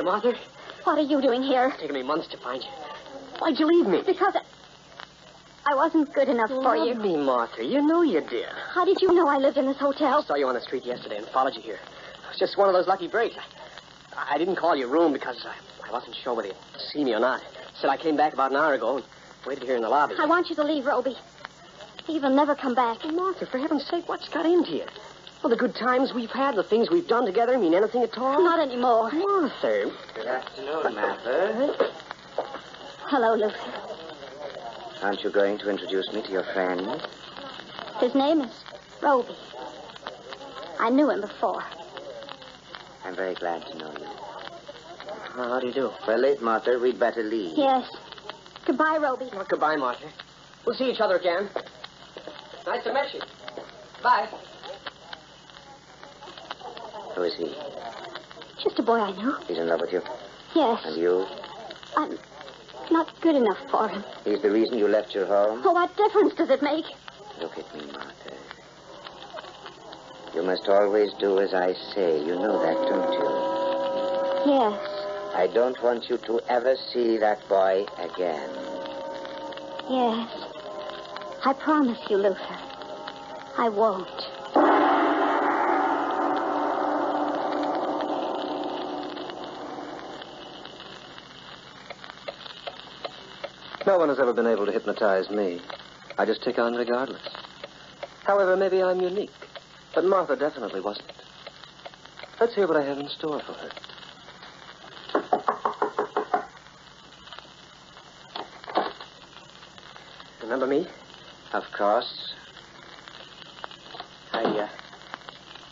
Martha? What are you doing here? It's taken me months to find you. Why'd you leave me? Because I wasn't good enough for you. Love me, Martha. You know you did. How did you know I lived in this hotel? I saw you on the street yesterday and followed you here. It was just one of those lucky breaks. I didn't call your room because I wasn't sure whether you'd see me or not. Said I came back about an hour ago and waited here in the lobby. I want you to leave, Roby. You'll never come back. Oh, Martha, for heaven's sake, what's got into you? Well, the good times we've had, the things we've done together mean anything at all? Not anymore. Martha. Good afternoon, Martha. Hello, Lucy. Aren't you going to introduce me to your friend? His name is Roby. I knew him before. I'm very glad to know you. How do you do? We're late, Martha. We'd better leave. Yes. Goodbye, Roby. Well, goodbye, Martha. We'll see each other again. Nice to meet you. Bye. Who is he? Just a boy I knew. He's in love with you? Yes. And you? I'm not good enough for him. He's the reason you left your home? Oh, what difference does it make? Look at me, Martha. You must always do as I say. You know that, don't you? Yes. I don't want you to ever see that boy again. Yes. I promise you, Luther. I won't. No one has ever been able to hypnotize me. I just take on regardless. However, maybe I'm unique. But Martha definitely wasn't. Let's hear what I have in store for her. Remember me? Of course. I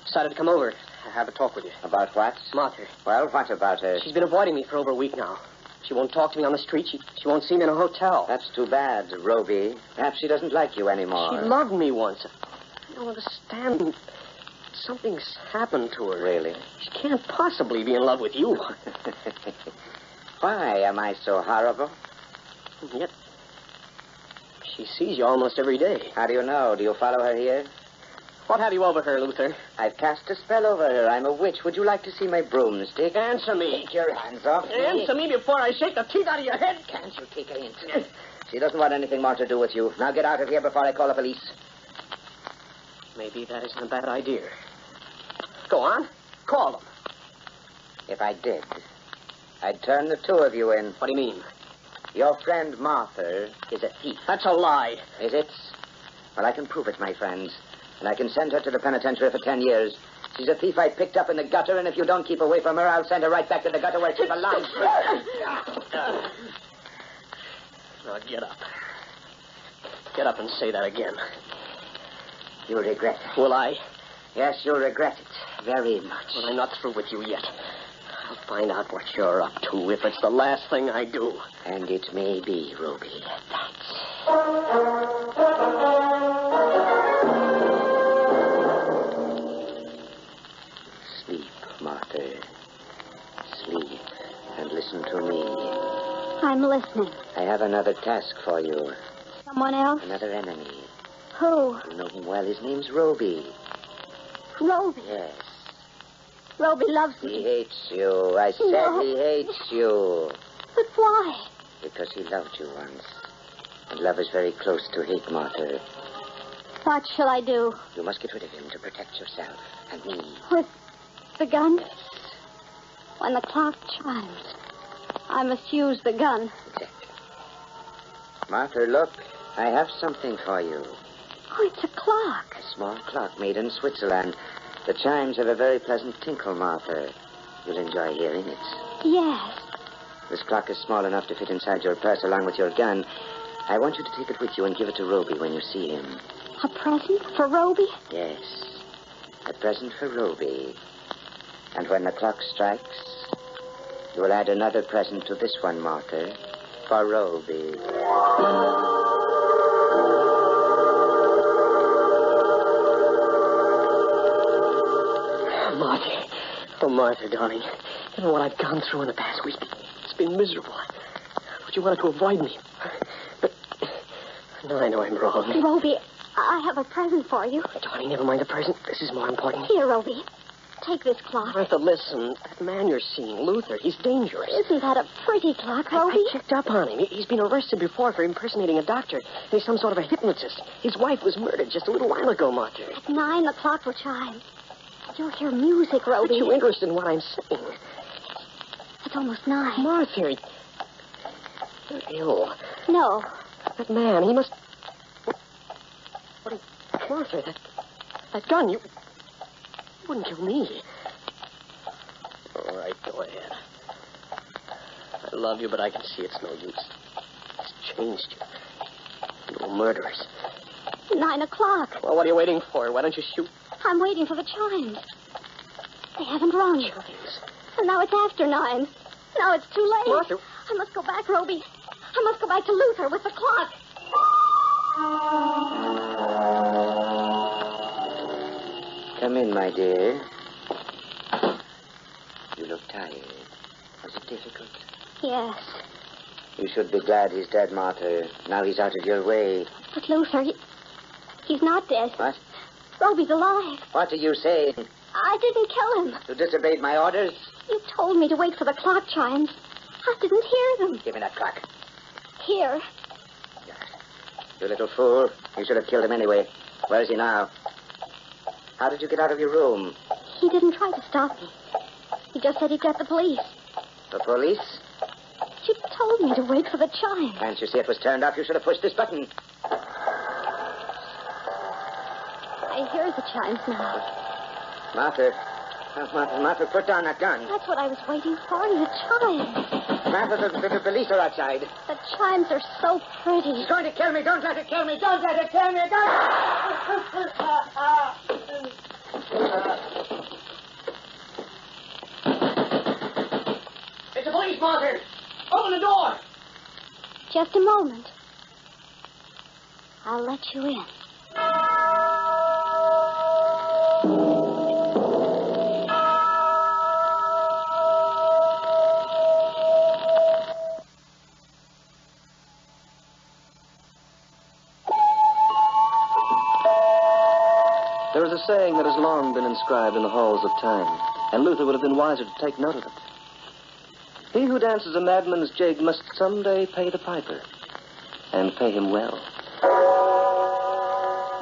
decided to come over and have a talk with you. About what? Martha. Well, what about her? She's been avoiding me for over a week now. She won't talk to me on the street. She won't see me in a hotel. That's too bad, Roby. Perhaps she doesn't like you anymore. She loved me once. I don't understand. Something's happened to her. Really? She can't possibly be in love with you. Why am I so horrible? And yet, she sees you almost every day. How do you know? Do you follow her here? What have you over her, Luther? I've cast a spell over her. I'm a witch. Would you like to see my broomstick? Answer me. Take your hands off me. Answer me before I shake the teeth out of your head. Can't you take a hint? She doesn't want anything more to do with you. Now get out of here before I call the police. Maybe that isn't a bad idea. Go on. Call them. If I did, I'd turn the two of you in. What do you mean? Your friend Martha is a thief. That's a lie. Is it? Well, I can prove it, my friends. And I can send her to the penitentiary for 10 years. She's a thief I picked up in the gutter, and if you don't keep away from her, I'll send her right back to the gutter where she belongs. Now, get up. Get up and say that again. You'll regret it. Will I? Yes, you'll regret it very much. Well, I'm not through with you yet. I'll find out what you're up to if it's the last thing I do. And it may be, Ruby, Sleep, Martha. Sleep and listen to me. I'm listening. I have another task for you. Someone else? Another enemy. Who? You know him well. His name's Roby. Roby? Yes. Roby loves me. He hates you. I said No. he hates you. But why? Because he loved you once. And love is very close to hate, Martha. What shall I do? You must get rid of him to protect yourself and me. With the gun? When the clock chimes, I must use the gun. Exactly. Martha, look. I have something for you. Oh, it's a clock. A small clock made in Switzerland. The chimes have a very pleasant tinkle, Martha. You'll enjoy hearing it. Yes. This clock is small enough to fit inside your purse along with your gun. I want you to take it with you and give it to Roby when you see him. A present for Roby? Yes. A present for Roby. And when the clock strikes, you will add another present to this one, Martha, for Roby. Martha. Oh, Martha, darling. You know what I've gone through in the past week? It's been miserable. But you wanted to avoid me. But now I know I'm wrong. Roby, I have a present for you. Darling, never mind the present. This is more important. Here, Roby. Take this clock. Martha, listen. That man you're seeing, Luther, he's dangerous. Isn't that a pretty clock, Roby? I checked up on him. He's been arrested before for impersonating a doctor. He's some sort of a hypnotist. His wife was murdered just a little while ago, Martha. At 9, the clock will chime. You'll hear music, Roby. Aren't you interested in what I'm saying? It's almost 9. Martha, you're ill. No. That man, he must... What? Martha, that gun, you wouldn't kill me. All right, go ahead. I love you, but I can see it's no use. It's changed you. Little murderers. 9 o'clock. Well, what are you waiting for? Why don't you shoot? I'm waiting for the chimes. They haven't rung. Chimes. And now it's after 9. Now it's too late. Martha. I must go back, Roby. I must go back to Luther with the clock. Come in, my dear. You look tired. Was it difficult? Yes. You should be glad he's dead, Martha. Now he's out of your way. But Luther, he's not dead. What? Roby's alive. What are you saying? I didn't kill him. You disobeyed my orders? You told me to wait for the clock chimes. I didn't hear them. Give me that clock. Here. You little fool. You should have killed him anyway. Where is he now? How did you get out of your room? He didn't try to stop me. He just said he'd get the police. The police? You told me to wait for the chime. Can't you see it was turned off? You should have pushed this button. I hear the chimes now. Martha. Martha, put down that gun. That's what I was waiting for, the chimes. Martha, the police are outside. The chimes are so pretty. He's going to kill me. Don't let it kill me. Don't let it kill me. It's the police, Martha. Open the Just a moment. I'll let you in. There is a saying that has long been inscribed in the halls of time, and Luther would have been wiser to take note of it. He who dances a madman's jig must someday pay the piper, and pay him well.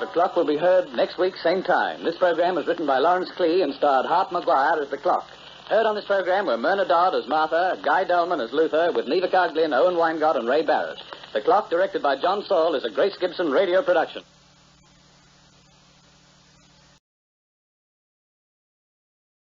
The Clock will be heard next week, same time. This program was written by Lawrence Klee and starred Hart Maguire as the Clock. Heard on this program were Myrna Dodd as Martha, Guy Dolman as Luther, with Neva Coglin, Owen Weingott, and Ray Barrett. The Clock, directed by John Saul, is a Grace Gibson radio production.